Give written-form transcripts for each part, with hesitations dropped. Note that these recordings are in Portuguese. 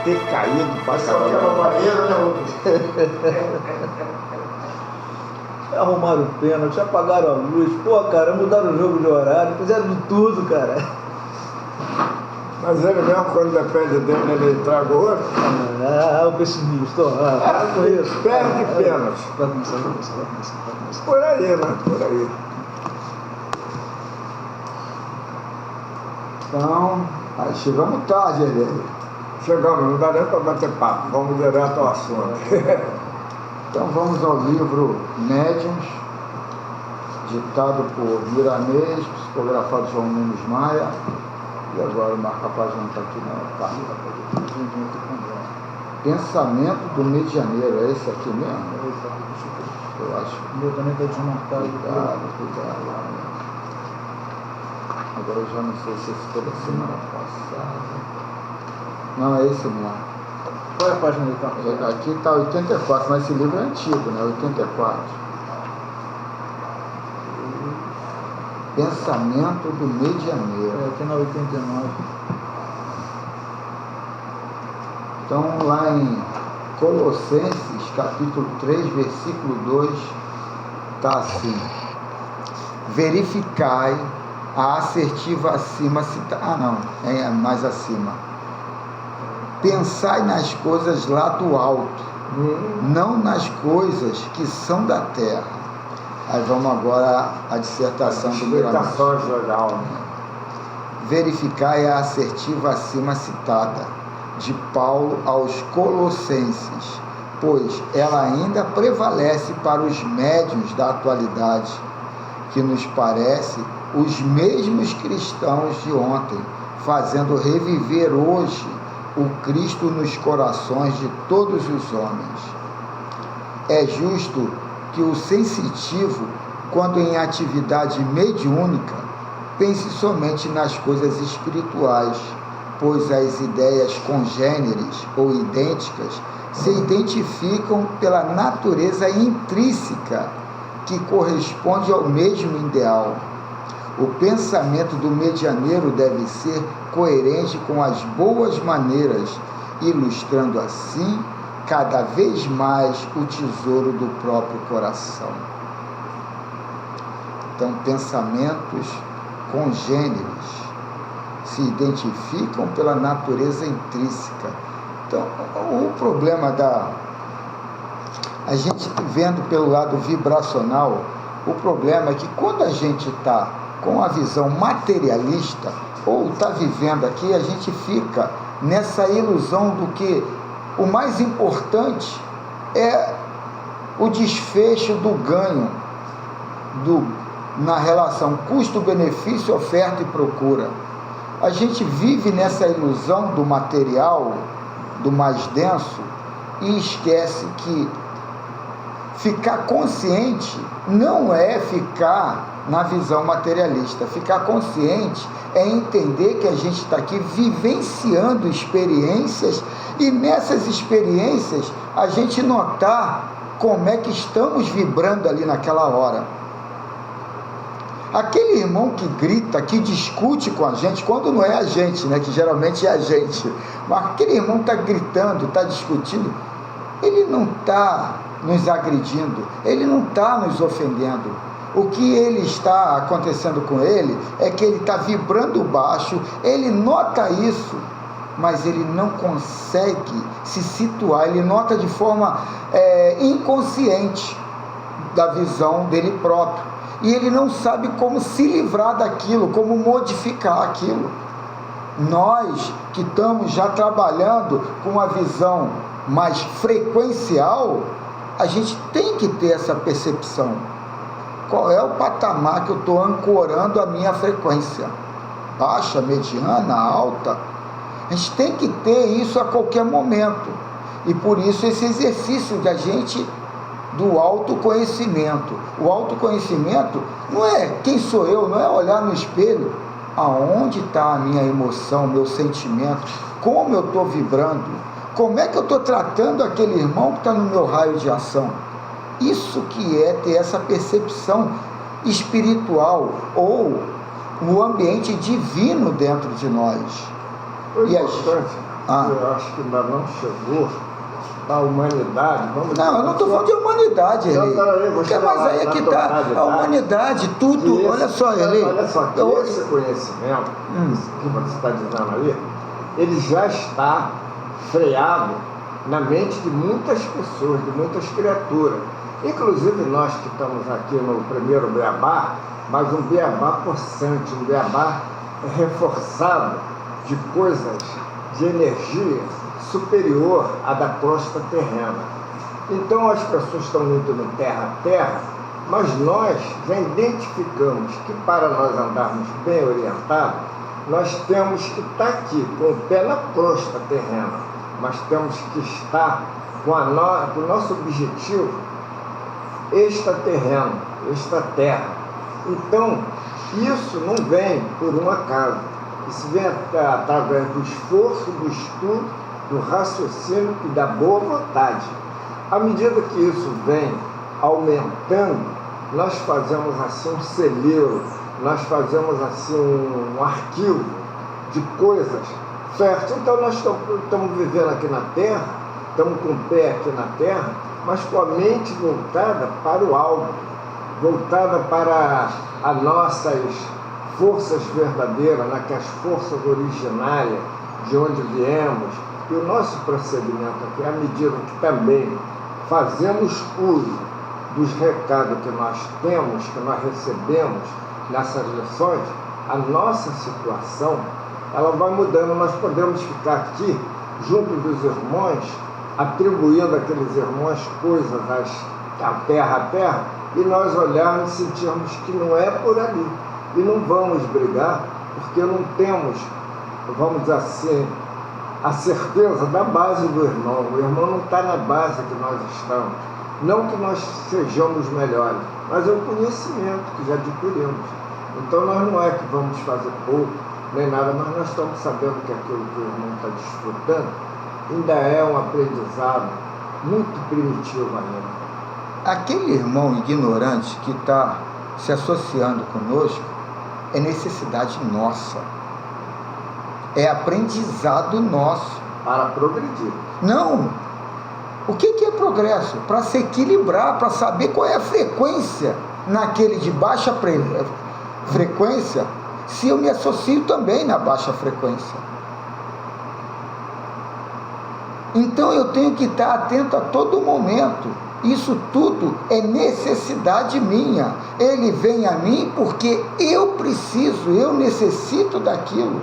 ter caído pra Só que era banheiro, né? Arrumaram o pênalti, apagaram a luz, pô, cara, mudaram o jogo de horário, fizeram de tudo, cara. Mas ele mesmo, quando depende dele, ele traga outro. O pessimista, para com isso. Perde pênalti. Vai começar. Por aí, né? Por aí. Então, aí chegamos tarde, ele. Chegamos, não dá nem para bater papo, vamos direto ao assunto. Então vamos ao livro Médiuns, ditado por Miramês, psicografado João Nunes Maia. E agora marca a página está aqui na página. Pensamento do Medianeiro, é esse aqui mesmo? Eu acho. O meu também está desmontado. Cuidado. Agora eu já não sei se esse foi da semana passada. Não, é esse mesmo. Qual é a página do carro? Aqui está 84, mas esse livro é antigo, né? 84. Pensamento do Medianeiro. Aqui na 89. Então, lá em Colossenses, capítulo 3, versículo 2, está assim: verificai a assertiva acima, é mais acima. Pensai nas coisas lá do alto, não nas coisas que são da terra. Aí vamos agora à dissertação do Miramês. Geral, né? Verificai a assertiva acima citada, de Paulo aos Colossenses, pois ela ainda prevalece para os médiuns da atualidade, que nos parece os mesmos cristãos de ontem, fazendo reviver hoje o Cristo nos corações de todos os homens. É justo que o sensitivo, quando em atividade mediúnica, pense somente nas coisas espirituais, pois as ideias congêneres ou idênticas se identificam pela natureza intrínseca que corresponde ao mesmo ideal. O pensamento do medianeiro deve ser coerente com as boas maneiras, ilustrando assim cada vez mais o tesouro do próprio coração. Então, pensamentos congêneres se identificam pela natureza intrínseca. Então, o problema a gente vendo pelo lado vibracional, o problema é que quando a gente está com a visão materialista, ou está vivendo aqui, a gente fica nessa ilusão do que o mais importante é o desfecho do ganho na relação custo-benefício, oferta e procura. A gente vive nessa ilusão do material, do mais denso, e esquece que ficar consciente não é ficar na visão materialista. Ficar consciente é entender que a gente está aqui vivenciando experiências, e nessas experiências a gente notar como é que estamos vibrando ali naquela hora. Aquele irmão que grita, que discute com a gente, quando não é a gente, né, que geralmente é a gente, mas aquele irmão está gritando, está discutindo, ele não está nos agredindo, ele não está nos ofendendo. O que ele está acontecendo com ele é que ele está vibrando baixo, ele nota isso, mas ele não consegue se situar, ele nota de forma inconsciente da visão dele próprio, e ele não sabe como se livrar daquilo, como modificar aquilo. Nós que estamos já trabalhando com a visão mais frequencial, a gente tem que ter essa percepção. Qual é o patamar que eu estou ancorando a minha frequência? Baixa, mediana, alta? A gente tem que ter isso a qualquer momento. E por isso esse exercício da gente do autoconhecimento. O autoconhecimento não é quem sou eu, não é olhar no espelho. Aonde está a minha emoção, meu sentimento? Como eu estou vibrando? Como é que eu estou tratando aquele irmão que está no meu raio de ação? Isso que é ter essa percepção espiritual, ou o ambiente divino dentro de nós. O importante eu acho que ainda não chegou da humanidade. Não, eu não estou falando de humanidade, Eli. Mas aí é que está a humanidade, tudo. Olha só, Eli. Olha só, que esse conhecimento que você está dizendo ali, ele já está freado na mente de muitas pessoas, de muitas criaturas. Inclusive nós que estamos aqui no primeiro beabá, mas um beabá possante, um beabá reforçado de coisas, de energia superior à da crosta terrena. Então as pessoas estão muito no terra a terra, mas nós já identificamos que para nós andarmos bem orientados, nós temos que estar aqui com o pé na crosta terrena, mas temos que estar com o nosso objetivo extraterreno, extraterra. Então, isso não vem por um acaso. Isso vem através do esforço, do estudo, do raciocínio e da boa vontade. À medida que isso vem aumentando, nós fazemos assim um celeiro, nós fazemos assim um arquivo de coisas certas. Então nós estamos vivendo aqui na Terra, estamos com o pé aqui na Terra, mas com a mente voltada para o alto, voltada para as nossas forças verdadeiras, as forças originárias de onde viemos. E o nosso procedimento aqui, à medida que também fazemos uso dos recados que nós temos, que nós recebemos nessas lições, a nossa situação, ela vai mudando. Nós podemos ficar aqui, junto dos irmãos, atribuindo àqueles irmãos coisas à terra, e nós olharmos e sentirmos que não é por ali. E não vamos brigar, porque não temos, vamos dizer assim, a certeza da base do irmão. O irmão não está na base que nós estamos. Não que nós sejamos melhores, mas é o conhecimento que já adquirimos. Então nós não é que vamos fazer pouco, nem nada, mas nós estamos sabendo que aquilo que o irmão está desfrutando ainda é um aprendizado muito primitivo ainda. Aquele irmão ignorante que está se associando conosco é necessidade nossa. É aprendizado nosso. Para progredir. Não. O que é progresso? Para se equilibrar, para saber qual é a frequência naquele de baixa frequência, se eu me associo também na baixa frequência. Então eu tenho que estar atento a todo momento. Isso tudo é necessidade minha. Ele vem a mim porque eu preciso, eu necessito daquilo.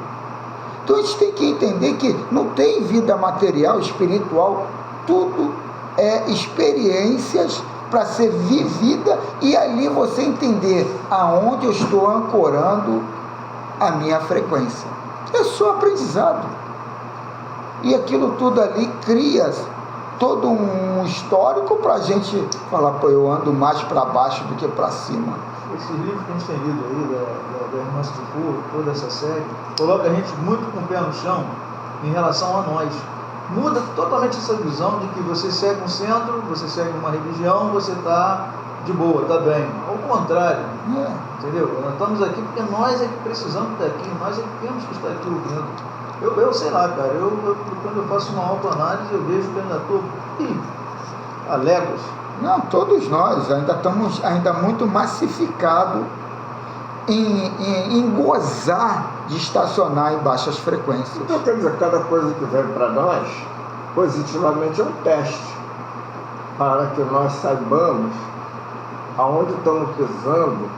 Então a gente tem que entender que não tem vida material, espiritual, tudo é experiências para ser vivida, e ali você entender aonde eu estou ancorando a minha frequência. É só aprendizado. E aquilo tudo ali cria todo um histórico para a gente falar, pô, eu ando mais para baixo do que para cima. Esse livro que a gente tem lido aí, da Irmã Sicuro, toda essa série, coloca a gente muito com o pé no chão em relação a nós. Muda totalmente essa visão de que você segue um centro, você segue uma religião, você está de boa, está bem. Ao contrário, entendeu? Nós estamos aqui porque nós é que precisamos estar aqui, nós é que temos que estar aqui ouvindo. Eu sei lá, cara, quando eu faço uma autoanálise, eu vejo que eu ainda estou a léguas. Não, todos nós ainda estamos muito massificados em gozar de estacionar em baixas frequências. Então, quer dizer, cada coisa que vem para nós, positivamente, é um teste, para que nós saibamos aonde estamos pisando.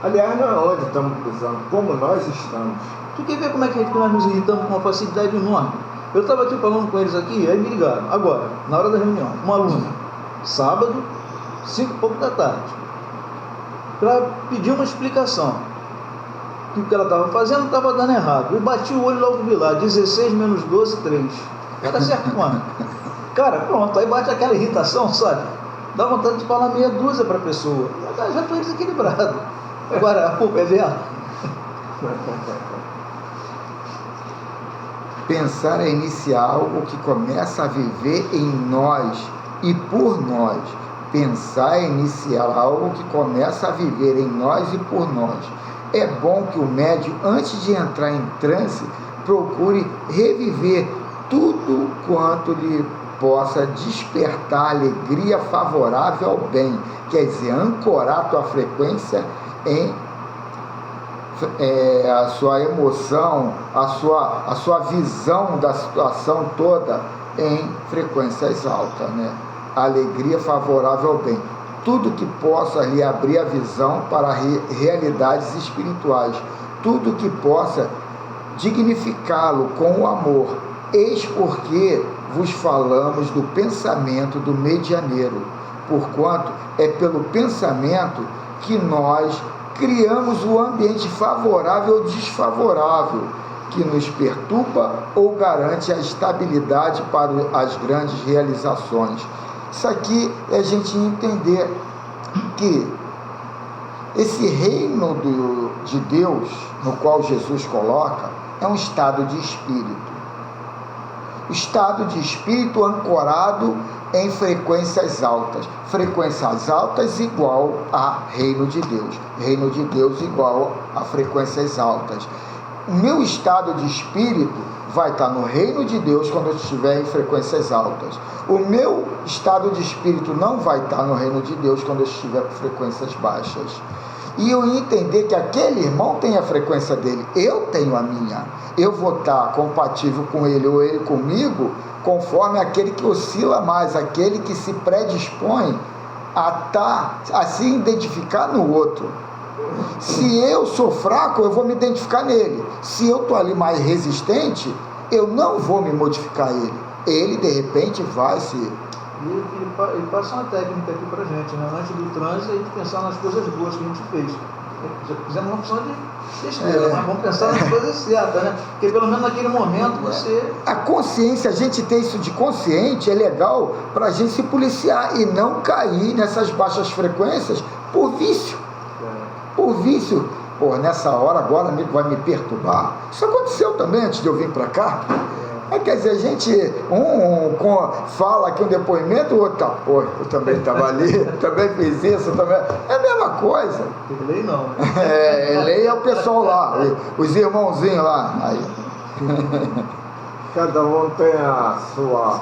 Aliás, não é onde estamos pisando, como nós estamos. Tu quer ver como é que nós nos irritamos com uma facilidade enorme? Eu estava aqui falando com eles aqui, aí me ligaram, agora, na hora da reunião, uma aluna, sábado, 5 e pouco da tarde, para pedir uma explicação. Que o que ela estava fazendo estava dando errado. Eu bati o olho logo, vi lá, 16 menos 12, 3. Era certo quanto? Cara, pronto, aí bate aquela irritação, sabe? Dá vontade de falar meia dúzia para a pessoa. Já estou desequilibrado. Agora, a culpa é dela. Pensar é iniciar algo que começa a viver em nós e por nós. Pensar é iniciar algo que começa a viver em nós e por nós. É bom que o médium, antes de entrar em transe, procure reviver tudo quanto lhe possa despertar alegria favorável ao bem, quer dizer, ancorar a tua frequência em a sua emoção, a sua visão da situação toda em frequências altas, né? Alegria favorável ao bem. Tudo que possa lhe abrir a visão para realidades espirituais, tudo que possa dignificá-lo com o amor. Eis porque vos falamos do pensamento do medianeiro, porquanto é pelo pensamento que nós criamos o ambiente favorável ou desfavorável, que nos perturba ou garante a estabilidade para as grandes realizações. Isso aqui é a gente entender que esse reino de Deus, no qual Jesus coloca, é um estado de espírito. O estado de espírito ancorado em frequências altas. Frequências altas igual a reino de Deus. Reino de Deus igual a frequências altas. O meu estado de espírito vai estar no reino de Deus quando eu estiver em frequências altas. O meu estado de espírito não vai estar no reino de Deus quando eu estiver com frequências baixas. E eu entender que aquele irmão tem a frequência dele, eu tenho a minha. Eu vou estar compatível com ele ou ele comigo, conforme aquele que oscila mais, aquele que se predispõe a se identificar no outro. Se eu sou fraco, eu vou me identificar nele. Se eu estou ali mais resistente, eu não vou me modificar ele. Ele, de repente, vai se... Ele passa uma técnica aqui pra gente, né? Antes do trânsito, a gente pensar nas coisas boas que a gente fez. Já fizemos uma opção de besteira, mas vamos pensar nas coisas certas, né? Porque pelo menos naquele momento você... A consciência, a gente ter isso de consciente é legal para a gente se policiar e não cair nessas baixas frequências por vício. Por vício. Pô, nessa hora agora amigo vai me perturbar. Isso aconteceu também antes de eu vir para cá. Quer dizer, a gente, fala aqui um depoimento, o outro tá, pô, eu também estava ali, também fiz isso, também. É a mesma coisa. Lei não. Lei é o pessoal lá, os irmãozinhos lá. Aí. Cada um tem a sua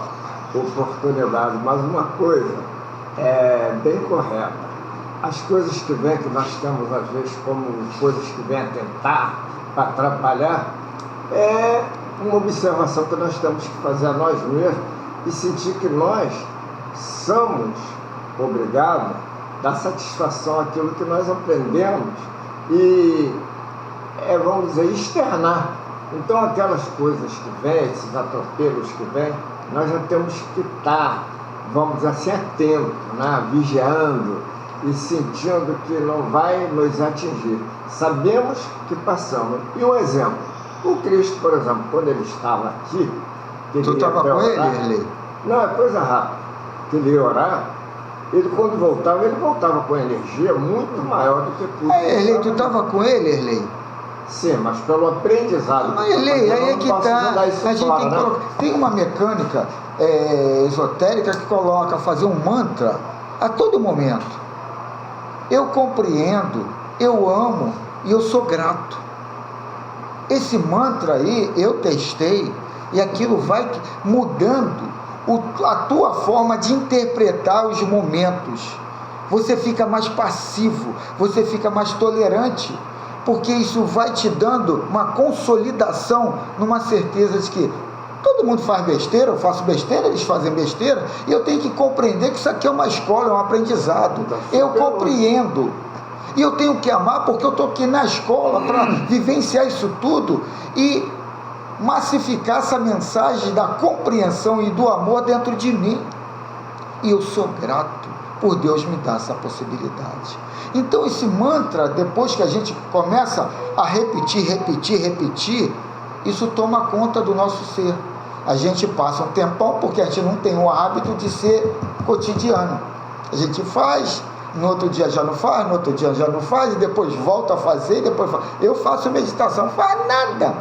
oportunidade, mas uma coisa é bem correta. As coisas que vêm, que nós temos às vezes como coisas que vêm a tentar, para atrapalhar, é uma observação que nós temos que fazer a nós mesmos e sentir que nós somos obrigados a dar satisfação àquilo que nós aprendemos e, vamos dizer, externar. Então, aquelas coisas que vêm, esses atropelos que vêm, nós já temos que estar, vamos dizer assim, atentos, né? Vigiando e sentindo que não vai nos atingir. Sabemos que passamos. E um exemplo. O Cristo, por exemplo, quando ele estava aqui... Tu estava com ele, Erlei? Não, é coisa rápida. Que ele ia orar, ele quando voltava, ele voltava com energia muito maior do que tudo. Erlei, tu estava com ele, Erlei? Sim, mas pelo aprendizado. Mas Erlei, aí é que está. A gente tem que colocar. Tem uma mecânica esotérica que coloca fazer um mantra a todo momento. Eu compreendo, eu amo e eu sou grato. Esse mantra aí, eu testei, e aquilo vai mudando a tua forma de interpretar os momentos. Você fica mais passivo, você fica mais tolerante, porque isso vai te dando uma consolidação, numa certeza de que todo mundo faz besteira, eu faço besteira, eles fazem besteira, e eu tenho que compreender que isso aqui é uma escola, é um aprendizado. Eu compreendo. E eu tenho que amar porque eu estou aqui na escola para vivenciar isso tudo e massificar essa mensagem da compreensão e do amor dentro de mim. E eu sou grato por Deus me dar essa possibilidade. Então esse mantra, depois que a gente começa a repetir, isso toma conta do nosso ser. A gente passa um tempão porque a gente não tem o hábito de ser cotidiano. A gente faz... No outro dia já não faz, no outro dia já não faz, e depois volta a fazer, e depois faz. Eu faço meditação, faz nada,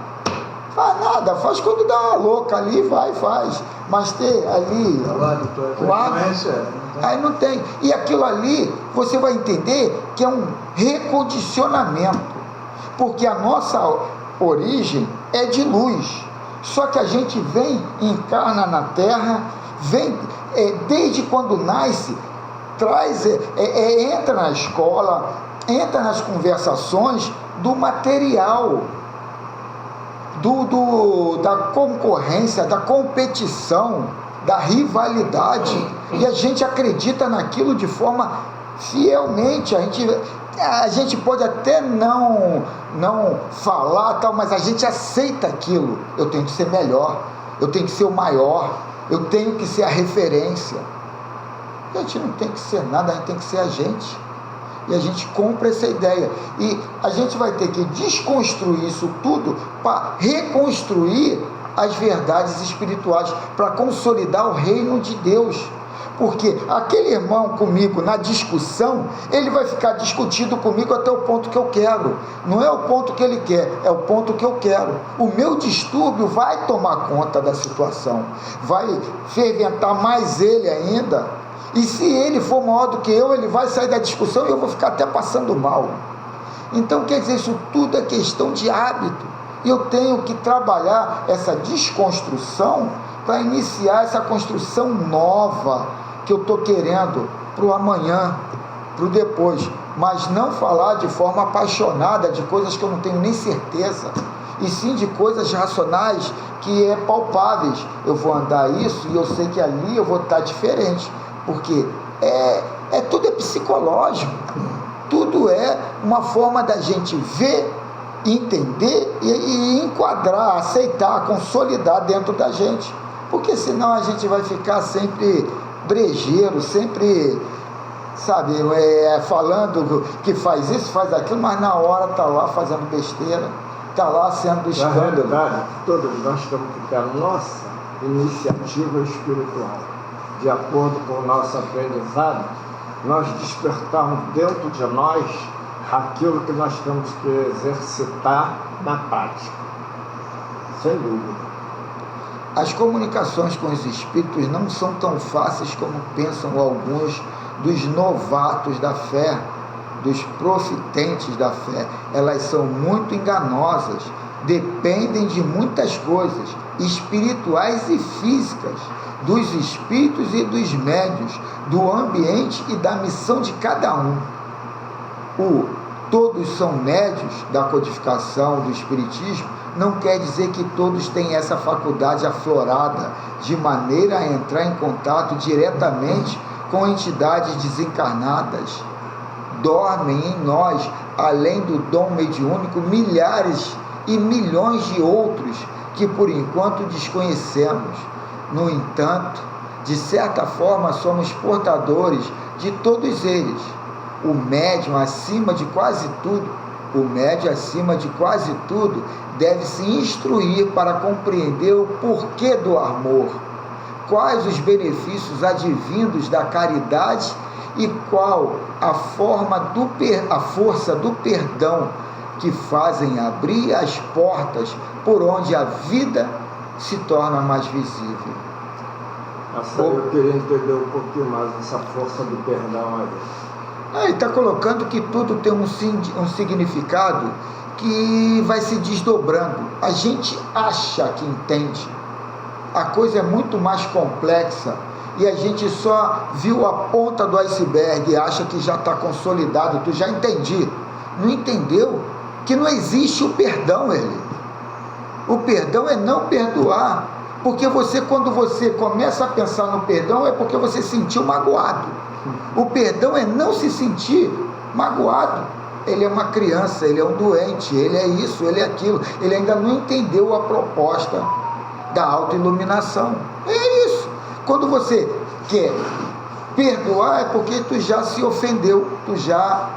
faz quando dá uma louca ali, faz, mas ter ali o hábito, aí não tem, e aquilo ali, você vai entender que é um recondicionamento, porque a nossa origem é de luz, Só que a gente vem, encarna na Terra, vem, desde quando nasce, traz, entra na escola, entra nas conversações do material, da concorrência, da competição, da rivalidade, e a gente acredita naquilo de forma fielmente. A gente pode até não falar, tal, mas a gente aceita aquilo. Eu tenho que ser melhor, eu tenho que ser o maior, eu tenho que ser a referência. A gente não tem que ser nada, a gente tem que ser a gente. E a gente compra essa ideia. E a gente vai ter que desconstruir isso tudo para reconstruir as verdades espirituais, para consolidar o reino de Deus. Porque aquele irmão comigo na discussão, ele vai ficar discutindo comigo até o ponto que eu quero. Não é o ponto que ele quer, é o ponto que eu quero. O meu distúrbio vai tomar conta da situação, vai ferventar mais ele ainda. E se ele for maior do que eu, ele vai sair da discussão e eu vou ficar até passando mal. Então, quer dizer, isso tudo é questão de hábito. E eu tenho que trabalhar essa desconstrução para iniciar essa construção nova que eu estou querendo para o amanhã, para o depois. Mas não falar de forma apaixonada de coisas que eu não tenho nem certeza, e sim de coisas racionais que é palpáveis. Eu vou andar isso e eu sei que ali eu vou estar diferente. Porque tudo é psicológico, tudo é uma forma da gente ver, entender e enquadrar, aceitar, consolidar dentro da gente. Porque senão a gente vai ficar sempre brejeiro, sempre, sabe, falando que faz isso, faz aquilo, mas na hora está lá fazendo besteira, está lá sendo escândalo. Na realidade, todos nós temos que ter a nossa iniciativa espiritual. De acordo com o nosso aprendizado, nós despertarmos dentro de nós aquilo que nós temos que exercitar na prática, sem dúvida. As comunicações com os espíritos não são tão fáceis como pensam alguns dos novatos da fé, dos profitentes da fé. Elas são muito enganosas, dependem de muitas coisas, espirituais e físicas, dos espíritos e dos médiuns, do ambiente e da missão de cada um. Todos são médiuns da codificação do espiritismo, não quer dizer que todos têm essa faculdade aflorada, de maneira a entrar em contato diretamente com entidades desencarnadas. Dormem em nós, além do dom mediúnico, milhares e milhões de outros que por enquanto desconhecemos. No entanto, de certa forma, somos portadores de todos eles. O médium, acima de quase tudo, deve se instruir para compreender o porquê do amor, quais os benefícios advindos da caridade e qual a força do perdão que fazem abrir as portas por onde a vida se torna mais visível. Eu queria entender um pouquinho mais essa força do perdão aí. Ele está colocando que tudo tem um significado que vai se desdobrando. A gente acha que entende. A coisa é muito mais complexa e a gente só viu a ponta do iceberg e acha que já está consolidado. Tu já entendi. Não entendeu que não existe o perdão, O perdão é não perdoar, porque quando você começa a pensar no perdão, é porque você se sentiu magoado. O perdão é não se sentir magoado. Ele é uma criança, ele é um doente, ele é isso, ele é aquilo. Ele ainda não entendeu a proposta da autoiluminação. É isso. Quando você quer perdoar, é porque tu já se ofendeu, tu já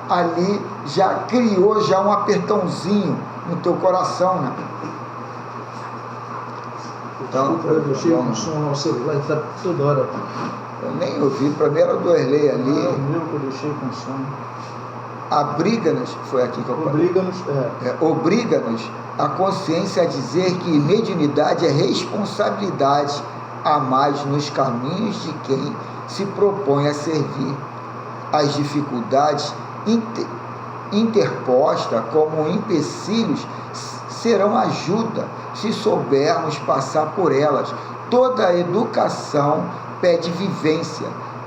criou um apertãozinho no teu coração, né? Então, eu deixei um som no celular, está toda hora. Eu nem ouvi, para mim era o do Erlei ali. É o meu que eu deixei com som. Obriga-nos, foi aqui que eu falei. Obriga-nos a consciência a dizer que mediunidade é responsabilidade a mais nos caminhos de quem se propõe a servir. As dificuldades interpostas como empecilhos serão ajuda se soubermos passar por elas. Toda educação pede vivência.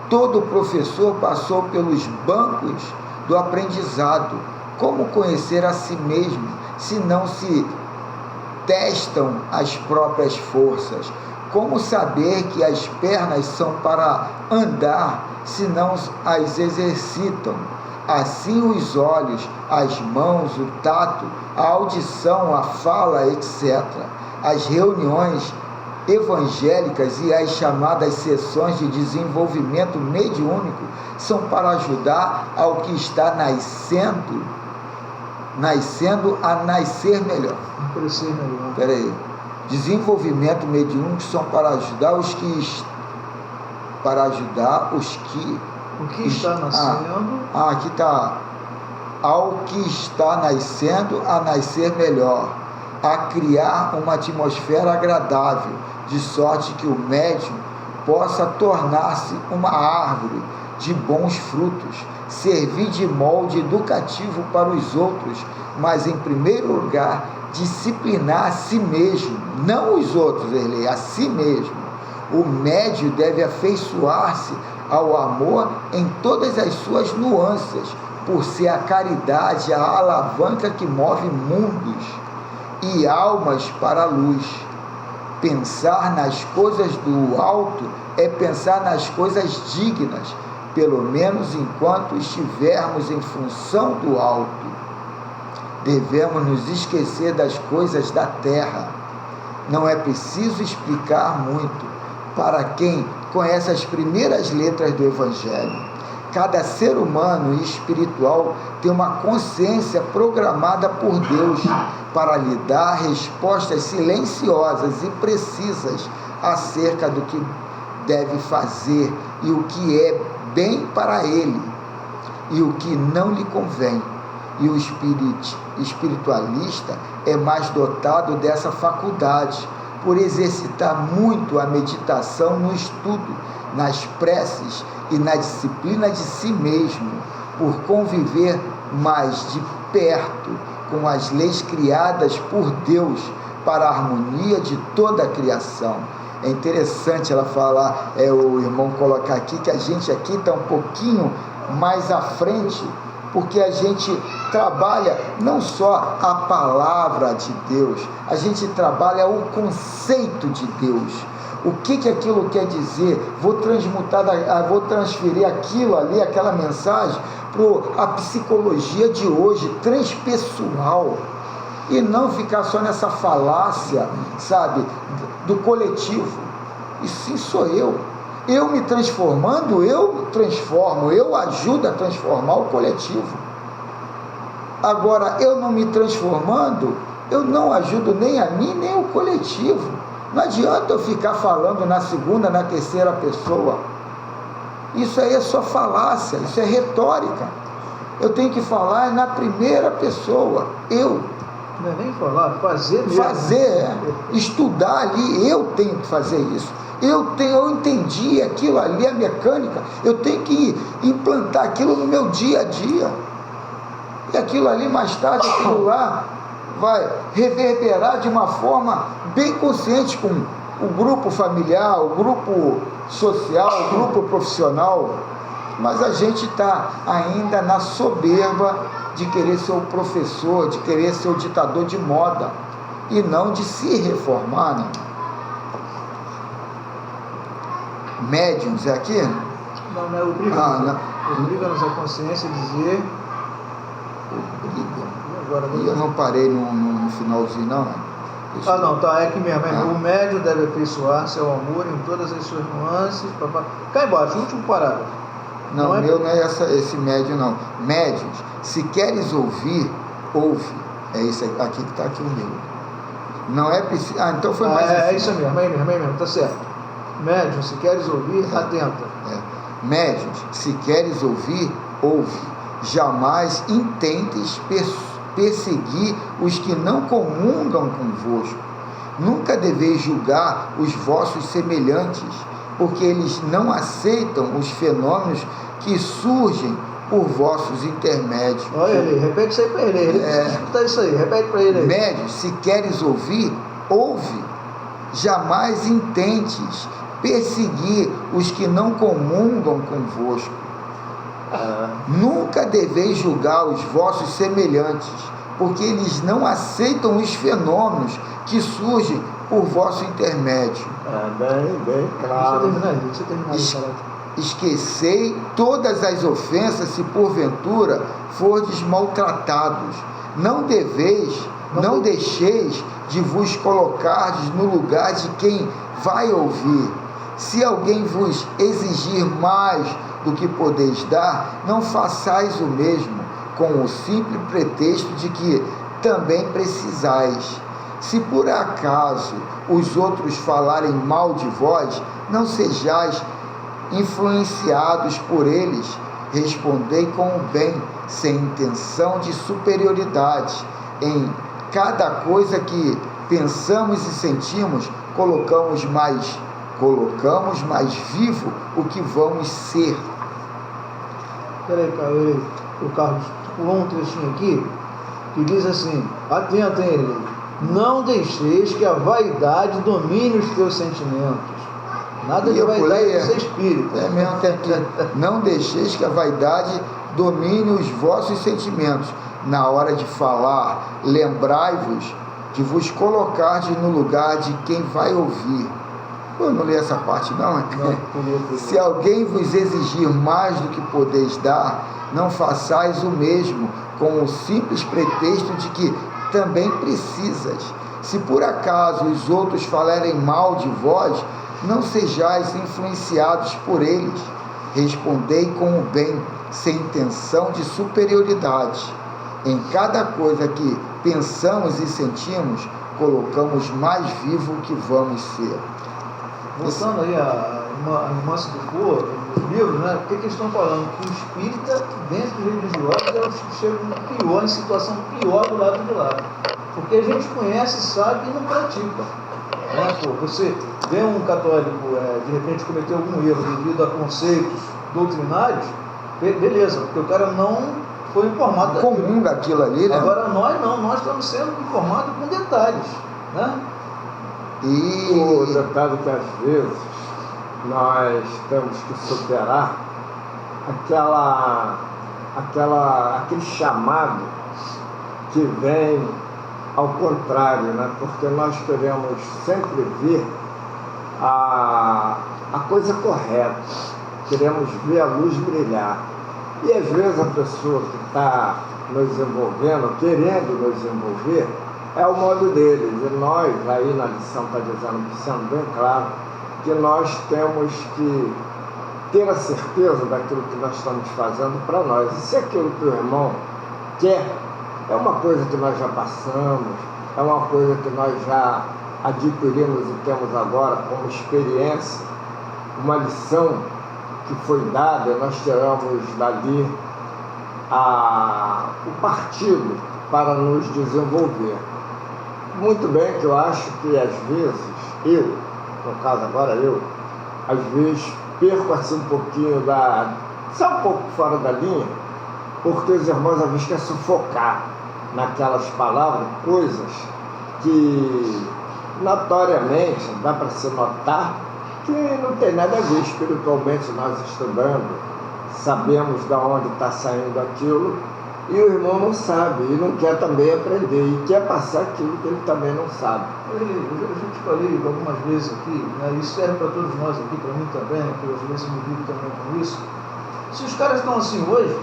Todo professor passou pelos bancos do aprendizado. Como conhecer a si mesmo se não se testam as próprias forças? Como saber que as pernas são para andar se não as exercitam? Assim os olhos, as mãos, o tato, a audição, a fala, etc. As reuniões evangélicas e as chamadas sessões de desenvolvimento mediúnico são para ajudar ao que está nascendo a nascer melhor. Crescer melhor. Espera aí. Desenvolvimento mediúnico são para ajudar os que O que está nascendo. Aqui está. Ao que está nascendo a nascer melhor, a criar uma atmosfera agradável, de sorte que o médium possa tornar-se uma árvore de bons frutos, servir de molde educativo para os outros, mas em primeiro lugar disciplinar a si mesmo, não os outros, ele, a si mesmo. O médium deve afeiçoar-se ao amor em todas as suas nuances, por ser a caridade a alavanca que move mundos e almas para a luz. Pensar nas coisas do alto é pensar nas coisas dignas, pelo menos enquanto estivermos em função do alto. Devemos nos esquecer das coisas da terra. Não é preciso explicar muito para quem conhece as primeiras letras do Evangelho. Cada ser humano e espiritual tem uma consciência programada por Deus para lhe dar respostas silenciosas e precisas acerca do que deve fazer e o que é bem para ele e o que não lhe convém. E o espiritualista é mais dotado dessa faculdade, por exercitar muito a meditação no estudo, nas preces e na disciplina de si mesmo, por conviver mais de perto com as leis criadas por Deus para a harmonia de toda a criação. É interessante ela falar, o irmão colocar aqui, que a gente aqui está um pouquinho mais à frente, porque a gente trabalha não só a palavra de Deus, a gente trabalha o conceito de Deus. O que aquilo quer dizer? Vou transferir aquilo ali, aquela mensagem, para a psicologia de hoje, transpessoal, e não ficar só nessa falácia, sabe, do coletivo. E sim, sou eu. Eu me transformando, eu transformo, eu ajudo a transformar o coletivo. Agora, eu não me transformando, eu não ajudo nem a mim, nem o coletivo. Não adianta eu ficar falando na segunda, na terceira pessoa. Isso aí é só falácia, isso é retórica. Eu tenho que falar na primeira pessoa, eu. Não é nem falar, fazer mesmo. Fazer, estudar ali, eu tenho que fazer isso. Eu entendi aquilo ali, a mecânica, eu tenho que implantar aquilo no meu dia a dia. E aquilo ali, mais tarde, aquilo lá vai reverberar de uma forma bem consciente com o grupo familiar, o grupo social, o grupo profissional. Mas a gente está ainda na soberba de querer ser o professor, de querer ser o ditador de moda, e não de se reformar, né? Médiuns é aqui? Não é obriga. Não. Obriga-nos a consciência a dizer. E eu não parei no finalzinho, não. Não, tá, é aqui mesmo. O médium deve afeiçoar-se ao amor em todas as suas nuances. Cá embaixo, último parágrafo. Não, o meu não é esse médium, não. Médiuns, se queres ouvir, ouve. É isso aqui que está aqui o meu. Não é preciso. Então foi mais. É isso mesmo, é mesmo, tá certo. Médium, se queres ouvir, atenta. Médiuns, se queres ouvir, ouve. Jamais intentes perseguir os que não comungam convosco. Nunca deveis julgar os vossos semelhantes, porque eles não aceitam os fenômenos que surgem por vossos intermédios. Olha ele, repete isso aí para ele. Ele precisa escutar isso aí, repete para ele aí. Médios, se queres ouvir, ouve. Jamais intentes perseguir os que não comungam convosco. Nunca deveis julgar os vossos semelhantes, porque eles não aceitam os fenômenos que surgem por vosso intermédio. Bem claro. Deixa eu terminar de falar. Esquecei todas as ofensas se porventura fordes maltratados. Não deixeis de vos colocardes no lugar de quem vai ouvir. Se alguém vos exigir mais do que podeis dar, não façais o mesmo, com o simples pretexto de que também precisais. Se por acaso os outros falarem mal de vós, não sejais influenciados por eles, respondei com o bem, sem intenção de superioridade. Em cada coisa que pensamos e sentimos, colocamos mais vivo o que vamos ser. Peraí, o Carlos pulou um trechinho aqui que diz assim, atenta ele, não deixeis que a vaidade domine os teus sentimentos. Nada de vaidade de ser espírito. É mesmo, tem aqui. Não deixeis que a vaidade domine os vossos sentimentos. Na hora de falar, lembrai-vos de vos colocar no lugar de quem vai ouvir. Eu não li essa parte não. Se alguém vos exigir mais do que podeis dar, não façais o mesmo, com o simples pretexto de que também precisas. Se por acaso os outros falarem mal de vós, não sejais influenciados por eles. Respondei com o bem, sem intenção de superioridade. Em cada coisa que pensamos e sentimos, colocamos mais vivo o que vamos ser. Voltando aí a Nuance do Foucault, nos livros, né? O que eles estão falando? Que o espírita, dentro dos religiosos, é o que chega pior, em situação pior do lado de lá. Porque a gente conhece, sabe e não pratica. Né? Pô, você vê um católico, de repente, cometer algum erro devido a conceitos doutrinários, beleza, porque o cara não foi informado daquilo. Comum daquilo ali, né? Agora nós não, nós estamos sendo informados com detalhes, né? E o detalhe que às vezes nós temos que superar aquele chamado que vem ao contrário, né? Porque nós queremos sempre ver a coisa correta, queremos ver a luz brilhar. E às vezes a pessoa que está nos envolvendo, querendo nos envolver, é o modo deles. E nós, aí na lição está dizendo, sendo bem claro, que nós temos que ter a certeza daquilo que nós estamos fazendo para nós. E se aquilo que o irmão quer é uma coisa que nós já passamos, é uma coisa que nós já adquirimos e temos agora como experiência, uma lição que foi dada, nós tiramos dali o partido para nos desenvolver. Muito bem que eu acho que às vezes, no caso agora às vezes perco assim um pouquinho só um pouco fora da linha, porque os irmãos às vezes querem sufocar naquelas palavras, coisas que notoriamente dá para se notar que não tem nada a ver espiritualmente. Nós estudando, sabemos de onde está saindo aquilo, e o irmão não sabe, e não quer também aprender, e quer passar aquilo que ele também não sabe. Eu já te falei algumas vezes aqui, né, isso serve para todos nós aqui, para mim também, né, que eu às vezes me vivo também com isso. Se os caras estão assim hoje,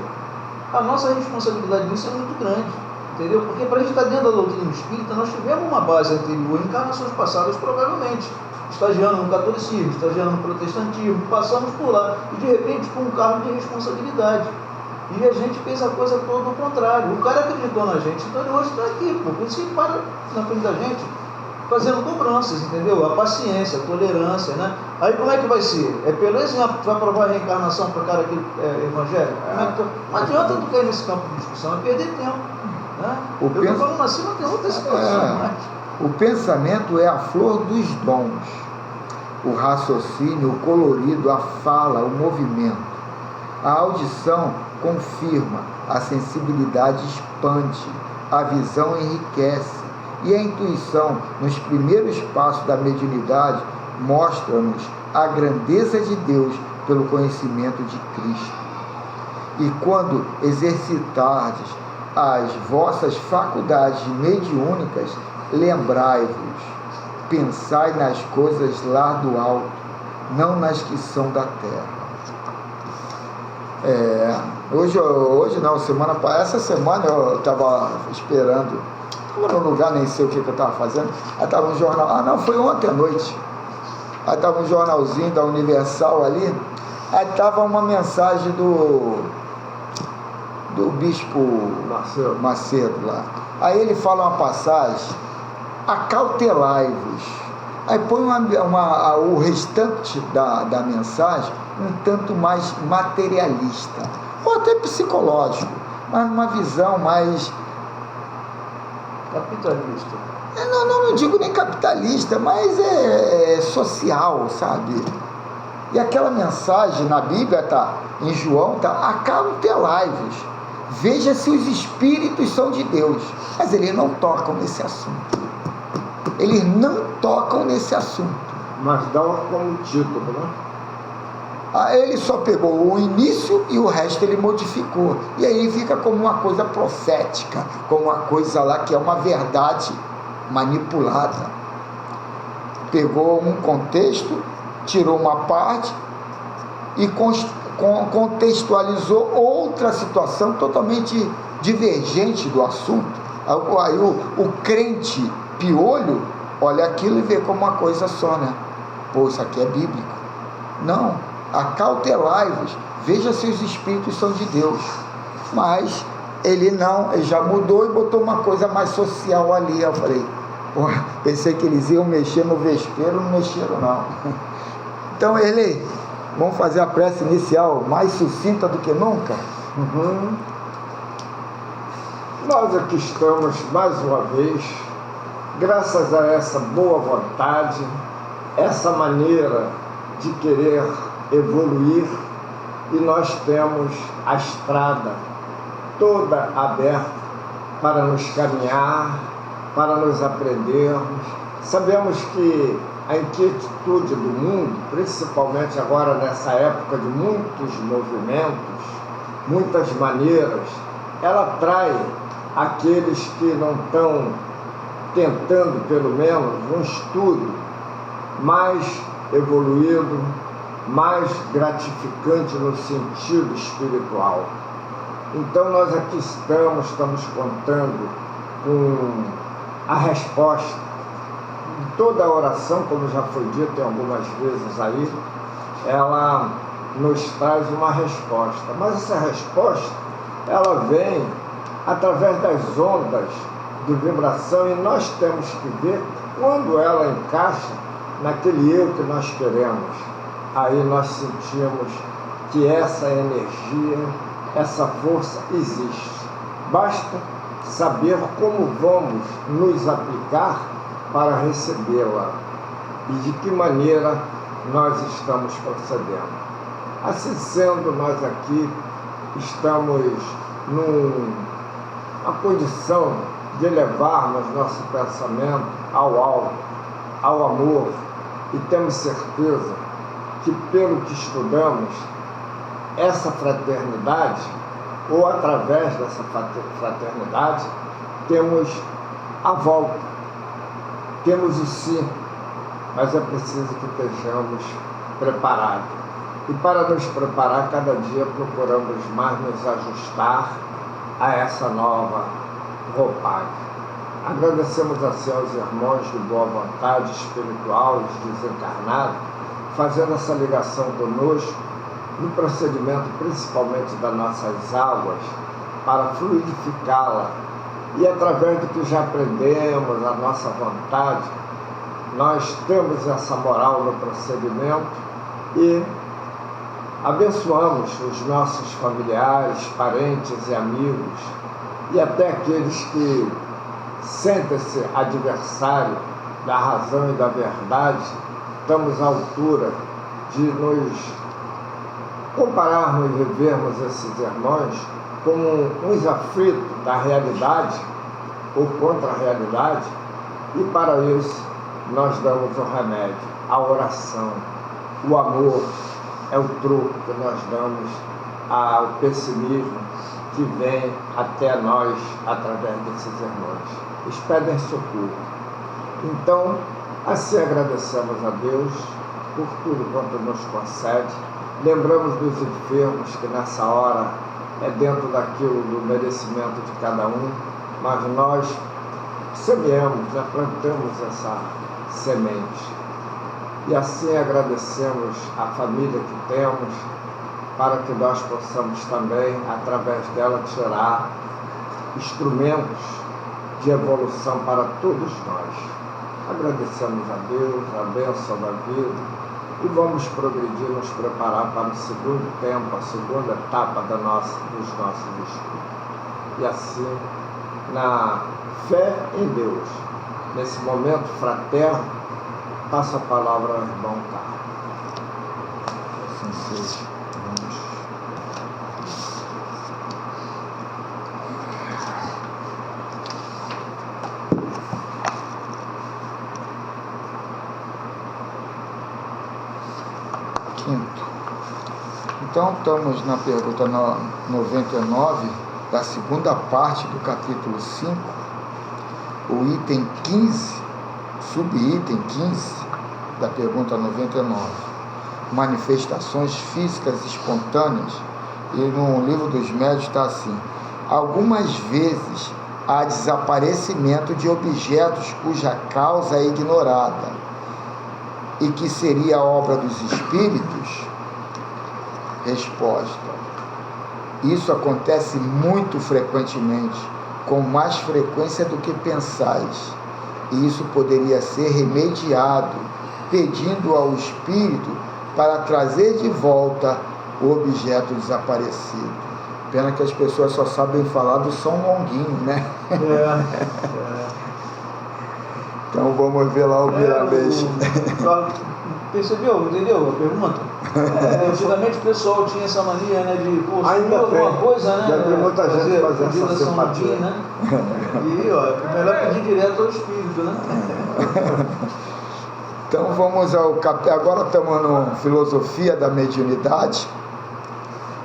a nossa responsabilidade nisso é muito grande, entendeu? Porque para a gente estar dentro da doutrina espírita, nós tivemos uma base anterior, encarnações passadas provavelmente, estagiando no catolicismo, estagiando no protestantismo, passamos por lá, e de repente com um cargo de responsabilidade. E a gente fez a coisa toda ao contrário. O cara acreditou na gente, então ele hoje está aqui, por isso ele para na frente da gente, fazendo cobranças, entendeu? A paciência, a tolerância, né? Aí como é que vai ser? É pelo exemplo, tu vai provar a reencarnação para o cara que é evangélico? Não adianta tu cair nesse campo de discussão, é perder tempo. Né? Eu estou falando assim, mas tem outras situações. O pensamento é a flor dos dons. O raciocínio, o colorido, a fala, o movimento. A audição confirma, a sensibilidade expande, a visão enriquece e a intuição, nos primeiros passos da mediunidade, mostra-nos a grandeza de Deus pelo conhecimento de Cristo. E quando exercitardes as vossas faculdades mediúnicas, lembrai-vos, pensai nas coisas lá do alto, não nas que são da terra. Hoje não, essa semana eu estava esperando, estava num lugar, nem sei o que eu estava fazendo, aí estava um jornal, foi ontem à noite, aí estava um jornalzinho da Universal ali, aí estava uma mensagem do bispo Macedo lá, aí ele fala uma passagem, acautelai-vos, aí põe o restante da mensagem um tanto mais materialista, ou até psicológico, mas numa visão mais capitalista. Não digo nem capitalista, mas social, sabe? E aquela mensagem na Bíblia, em João, acautelai-vos, veja se os espíritos são de Deus, mas eles não tocam nesse assunto. Eles não tocam nesse assunto. Mas dá como título, né? Ele só pegou o início e o resto ele modificou. E aí fica como uma coisa profética, como uma coisa lá que é uma verdade manipulada. Pegou um contexto, tirou uma parte e contextualizou outra situação totalmente divergente do assunto. Aí o crente piolho olha aquilo e vê como uma coisa só, né? Pô, isso aqui é bíblico. Não, acautelai-vos, veja se os espíritos são de Deus. Mas ele já mudou e botou uma coisa mais social ali. Eu falei, pô, pensei que eles iam mexer no vespeiro, não mexeram não. Então vamos fazer a prece inicial mais sucinta do que nunca? Nós aqui estamos mais uma vez, graças a essa boa vontade, essa maneira de querer evoluir, e nós temos a estrada toda aberta para nos caminhar, para nos aprendermos. Sabemos que a inquietude do mundo, principalmente agora nessa época de muitos movimentos, muitas maneiras, ela atrai aqueles que não estão tentando, pelo menos, um estudo mais evoluído, mais gratificante no sentido espiritual. Então nós aqui estamos contando com a resposta de toda a oração, como já foi dito algumas vezes aí, ela nos traz uma resposta, mas essa resposta ela vem através das ondas de vibração, e nós temos que ver quando ela encaixa naquele eu que nós queremos. Aí nós sentimos que essa energia, essa força existe. Basta saber como vamos nos aplicar para recebê-la e de que maneira nós estamos procedendo. Assim sendo, nós aqui estamos numa condição de elevarmos nosso pensamento ao alto, ao amor, e temos certeza que, pelo que estudamos, essa fraternidade, ou através dessa fraternidade, temos a volta, temos o sim, mas é preciso que estejamos preparados. E para nos preparar, cada dia procuramos mais nos ajustar a essa nova roupagem. Agradecemos a seus irmãos de boa vontade espiritual, desencarnados, fazendo essa ligação conosco no procedimento principalmente das nossas águas, para fluidificá-la. E através do que já aprendemos, a nossa vontade, nós temos essa moral no procedimento e abençoamos os nossos familiares, parentes e amigos, e até aqueles que sentem-se adversário da razão e da verdade. Estamos à altura de nos compararmos e revermos esses irmãos como uns aflitos da realidade ou contra a realidade, e para isso nós damos o remédio, a oração, o amor é o troco que nós damos ao pessimismo que vem até nós através desses irmãos. Eles pedem socorro. Então, assim agradecemos a Deus por tudo quanto nos concede. Lembramos dos enfermos que nessa hora é dentro daquilo do merecimento de cada um, mas nós semeamos, plantamos essa semente. E assim agradecemos a família que temos, para que nós possamos também, através dela, tirar instrumentos de evolução para todos nós. Agradecemos a Deus, a bênção da vida, e vamos progredir, nos preparar para o segundo tempo, a segunda etapa dos nossos estudos. E assim, na fé em Deus, nesse momento fraterno, passo a palavra ao irmão Carlos. Assim seja. Vamos. Quinto. Então, estamos na pergunta 99, da segunda parte do capítulo 5, o item 15, subitem 15, da pergunta 99. Manifestações físicas espontâneas. E no livro dos médios está assim: algumas vezes há desaparecimento de objetos cuja causa é ignorada e que seria obra dos espíritos? Resposta: isso acontece muito frequentemente, com mais frequência do que pensais, e isso poderia ser remediado pedindo ao espírito para trazer de volta o objeto desaparecido. Pena que as pessoas só sabem falar do São Longuinho, né? Então vamos ver lá o Miramês. Percebeu? Entendeu a pergunta? Antigamente o pessoal tinha essa mania, né, de ainda alguma coisa, né? Já tem muita gente fazendo essa simpatia, né? E ó, melhor pedir direto ao espírito, né? Então vamos ao capítulo. Agora estamos no Filosofia da Mediunidade,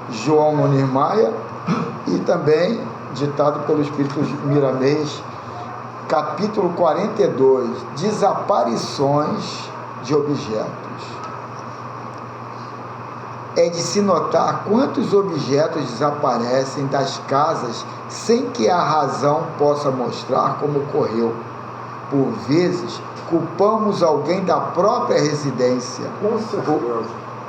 João Munir Maia, e também ditado pelo Espírito Miramês, capítulo 42, Desaparições de Objetos. É de se notar quantos objetos desaparecem das casas sem que a razão possa mostrar como ocorreu. Por vezes, culpamos alguém da própria residência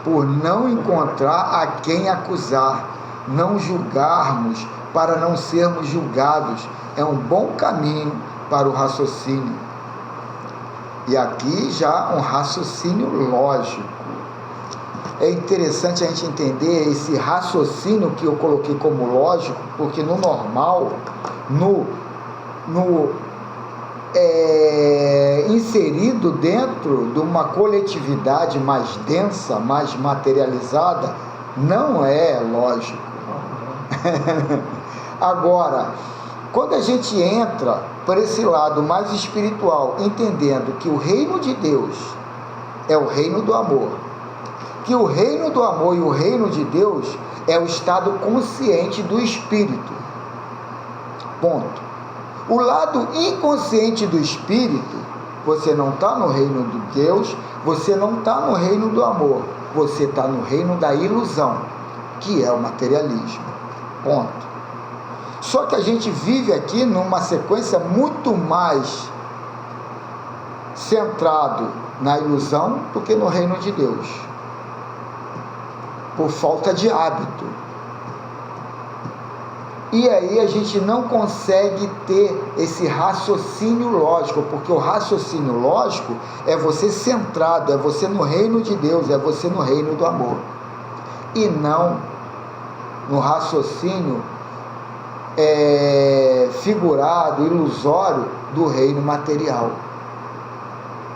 por não encontrar a quem acusar. Não julgarmos para não sermos julgados é um bom caminho para o raciocínio. E aqui já um raciocínio lógico. É interessante a gente entender esse raciocínio que eu coloquei como lógico, porque no normal, inserido dentro de uma coletividade mais densa, mais materializada, não é lógico. Agora, quando a gente entra por esse lado mais espiritual, entendendo que o reino de Deus é o reino do amor, que o reino do amor e o reino de Deus é o estado consciente do espírito. Ponto. O lado inconsciente do espírito, você não está no reino de Deus, você não está no reino do amor, você está no reino da ilusão, que é o materialismo. Ponto. Só que a gente vive aqui numa sequência muito mais centrado na ilusão do que no reino de Deus, por falta de hábito. E aí a gente não consegue ter esse raciocínio lógico, porque o raciocínio lógico é você centrado, é você no reino de Deus, é você no reino do amor, e não no raciocínio figurado, ilusório do reino material.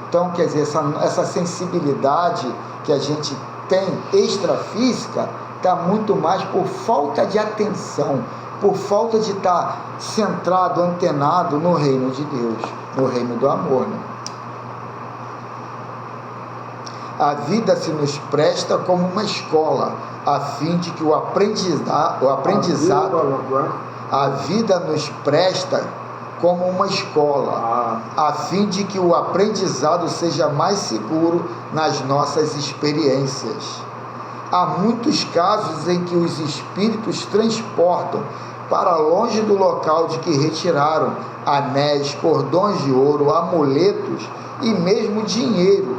Então, quer dizer, essa sensibilidade que a gente tem extrafísica está muito mais por falta de atenção, por falta de estar centrado, antenado no reino de Deus, no reino do amor, né? A vida se nos presta como uma escola, a fim de que o aprendizado, a vida nos presta como uma escola, a fim de que o aprendizado seja mais seguro nas nossas experiências. Há muitos casos em que os espíritos transportam para longe do local de que retiraram anéis, cordões de ouro, amuletos e mesmo dinheiro,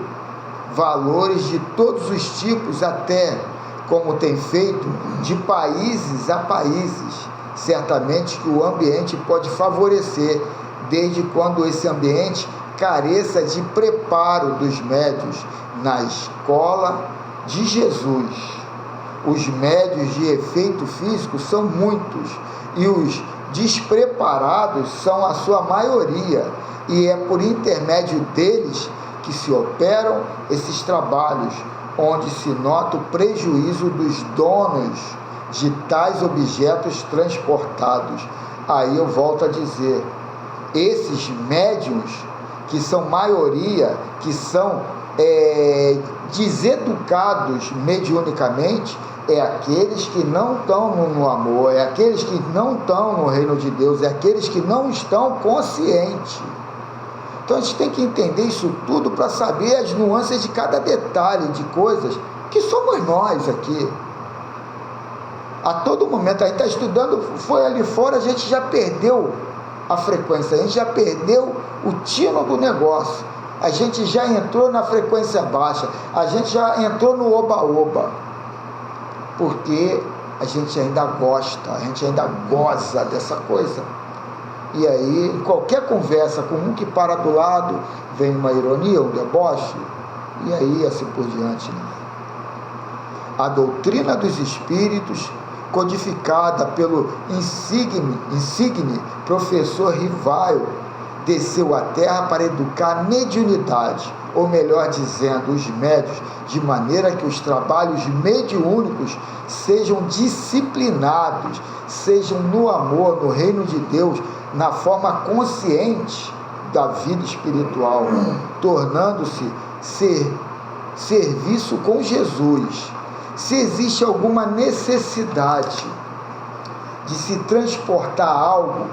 valores de todos os tipos, até, como tem feito, de países a países. Certamente que o ambiente pode favorecer, desde quando esse ambiente careça de preparo dos médios na escola de Jesus. Os médios de efeito físico são muitos e os despreparados são a sua maioria, e é por intermédio deles que se operam esses trabalhos, onde se nota o prejuízo dos donos de tais objetos transportados. Aí eu volto a dizer, esses médiuns, que são maioria, que são deseducados mediunicamente, é aqueles que não estão no amor, é aqueles que não estão no reino de Deus, é aqueles que não estão conscientes. Então a gente tem que entender isso tudo para saber as nuances de cada detalhe de coisas que somos nós aqui. A todo momento, a gente está estudando, foi ali fora, a gente já perdeu a frequência, a gente já perdeu o tino do negócio, a gente já entrou na frequência baixa, a gente já entrou no oba-oba, porque a gente ainda gosta, a gente ainda goza dessa coisa. E aí, em qualquer conversa com um que para do lado, vem uma ironia, um deboche, e aí assim por diante, né? A doutrina dos espíritos, codificada pelo insigne professor Rivaio, desceu à Terra para educar a mediunidade, ou melhor dizendo, os médios, de maneira que os trabalhos mediúnicos sejam disciplinados, sejam no amor, no reino de Deus, na forma consciente da vida espiritual, tornando-se serviço com Jesus. Se existe alguma necessidade de se transportar algo,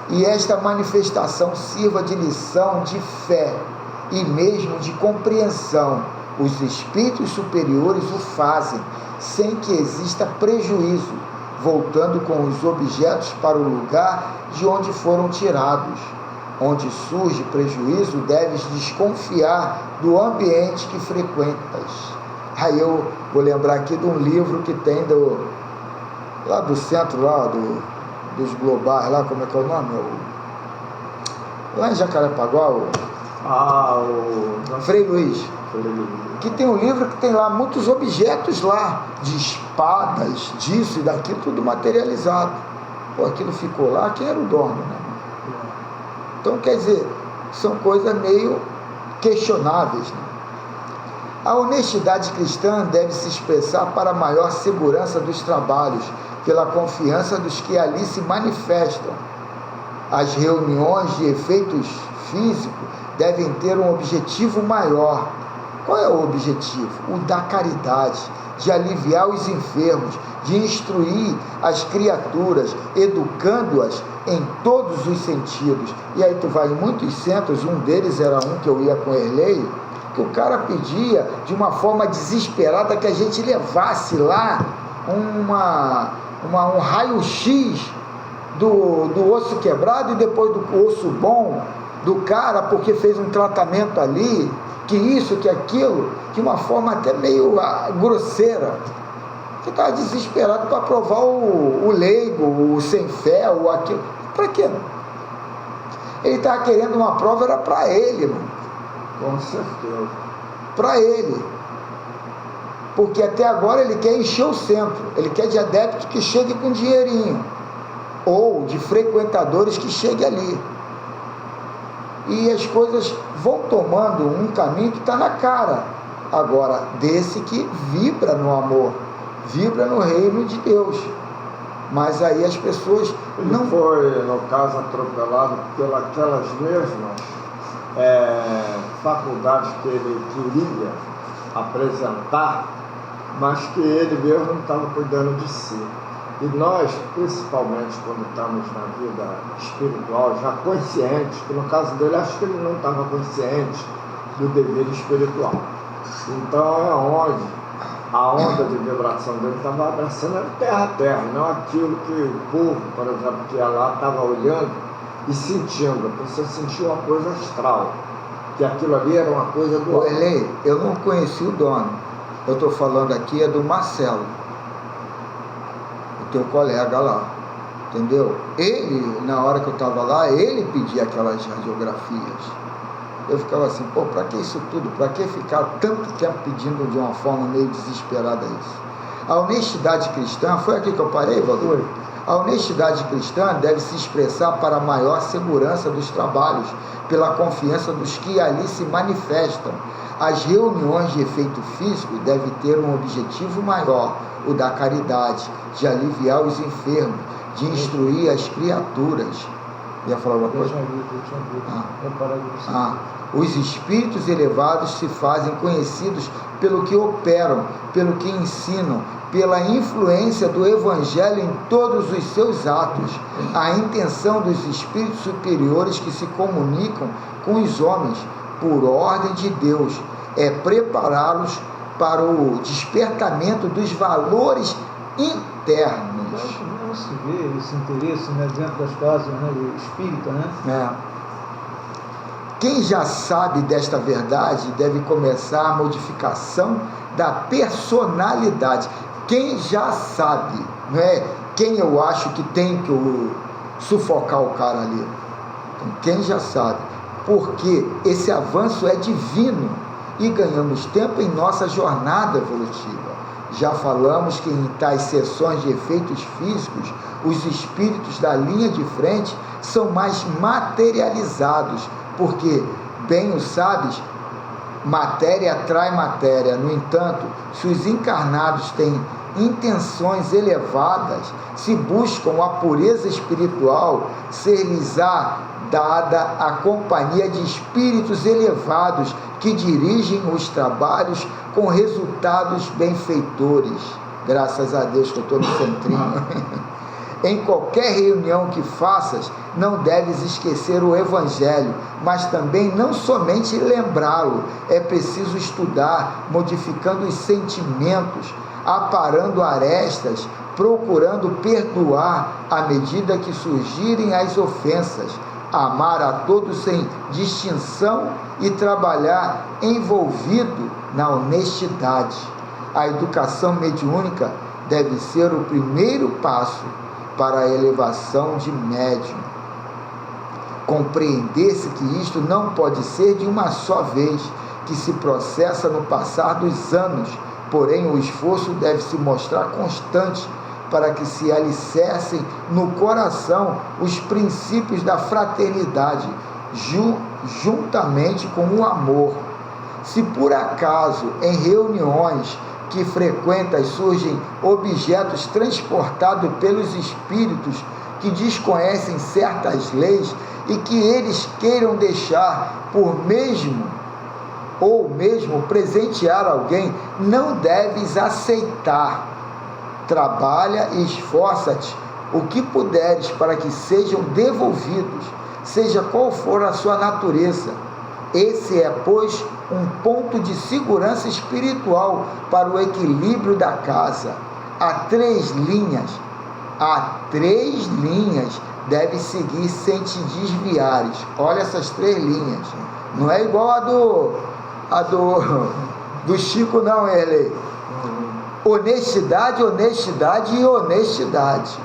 e esta manifestação sirva de lição de fé e mesmo de compreensão, os espíritos superiores o fazem, sem que exista prejuízo, voltando com os objetos para o lugar de onde foram tirados. Onde surge prejuízo, deves desconfiar do ambiente que frequentas. Aí eu vou lembrar aqui de um livro que tem lá do centro, lá dos globais, lá, como é que é o nome? Lá em Jacarepaguá, o Frei Luiz. Que tem um livro que tem lá muitos objetos lá, de espadas, disso e daquilo, tudo materializado. Pô, aquilo ficou lá, quem era o dono, né? Então, quer dizer, são coisas meio questionáveis, né? A honestidade cristã deve se expressar para maior segurança dos trabalhos, pela confiança dos que ali se manifestam. As reuniões de efeitos físicos devem ter um objetivo maior. Qual é o objetivo? O da caridade, de aliviar os enfermos, de instruir as criaturas, educando-as em todos os sentidos. E aí tu vai em muitos centros, um deles era um que eu ia com Erlei, que o cara pedia de uma forma desesperada que a gente levasse lá um raio-x do osso quebrado e depois do osso bom do cara, porque fez um tratamento ali, que isso, que aquilo, de uma forma até meio grosseira. Você estava desesperado para provar o leigo, o sem fé, o aquilo. Para quê? Ele estava querendo uma prova, era para ele, mano. Com certeza. Para ele. Porque até agora ele quer encher o centro. Ele quer de adepto que chegue com dinheirinho. Ou de frequentadores que chegue ali. E as coisas vão tomando um caminho que está na cara. Agora, desse que vibra no amor, vibra no reino de Deus. Mas aí as pessoas Ele não... foi, no caso, atropelado pelas mesmas faculdades que ele queria apresentar, mas que ele mesmo não estava cuidando de si. E nós, principalmente quando estamos na vida espiritual, já conscientes, que no caso dele, acho que ele não estava consciente do dever espiritual. Então é onde a onda de vibração dele estava abraçando terra a terra, não aquilo que o povo, por exemplo, que ia lá, estava olhando e sentindo. A pessoa sentiu uma coisa astral, que aquilo ali era uma coisa do... Ô, Elei, eu não conheci o dono. Eu estou falando aqui é do Marcelo, o teu colega lá, entendeu? Ele, na hora que eu estava lá, ele pedia aquelas radiografias. Eu ficava assim, pô, para que isso tudo? Para que ficar tanto tempo pedindo de uma forma meio desesperada isso? A honestidade cristã, foi aqui que eu parei, Valdir? A honestidade cristã deve se expressar para a maior segurança dos trabalhos, pela confiança dos que ali se manifestam. As reuniões de efeito físico devem ter um objetivo maior, o da caridade, de aliviar os enfermos, de instruir as criaturas. Ia falar alguma coisa? Os espíritos elevados se fazem conhecidos pelo que operam, pelo que ensinam, pela influência do Evangelho em todos os seus atos. A intenção dos espíritos superiores que se comunicam com os homens, por ordem de Deus, é prepará-los para o despertamento dos valores internos. Não se vê esse interesse, né, dentro das casas, né, do espírita, né? Quem já sabe desta verdade deve começar a modificação da personalidade. Quem já sabe, não é quem eu acho que tem que sufocar o cara ali. Então, quem já sabe, porque esse avanço é divino e ganhamos tempo em nossa jornada evolutiva. Já falamos que em tais sessões de efeitos físicos, os espíritos da linha de frente são mais materializados, porque, bem o sabes, matéria atrai matéria. No entanto, se os encarnados têm intenções elevadas, se buscam a pureza espiritual, ser-lhes-á dada a companhia de espíritos elevados que dirigem os trabalhos com resultados benfeitores. Graças a Deus que eu estou no centrinho. Em qualquer reunião que faças, não deves esquecer o Evangelho, mas também não somente lembrá-lo. É preciso estudar, modificando os sentimentos, aparando arestas, procurando perdoar à medida que surgirem as ofensas, amar a todos sem distinção e trabalhar envolvido na honestidade. A educação mediúnica deve ser o primeiro passo para a elevação de médium. Compreender-se que isto não pode ser de uma só vez, que se processa no passar dos anos, porém o esforço deve se mostrar constante para que se alicercem no coração os princípios da fraternidade, juntamente com o amor. Se por acaso em reuniões que frequentas surgem objetos transportados pelos espíritos que desconhecem certas leis e que eles queiram deixar ou mesmo presentear alguém, não deves aceitar. Trabalha e esforça-te o que puderes para que sejam devolvidos, seja qual for a sua natureza. Esse é, pois, um ponto de segurança espiritual para o equilíbrio da casa. Há três linhas deve seguir sem te desviares. Olha essas 3 linhas. Não é igual a do Chico, não, ele. Honestidade, honestidade e honestidade.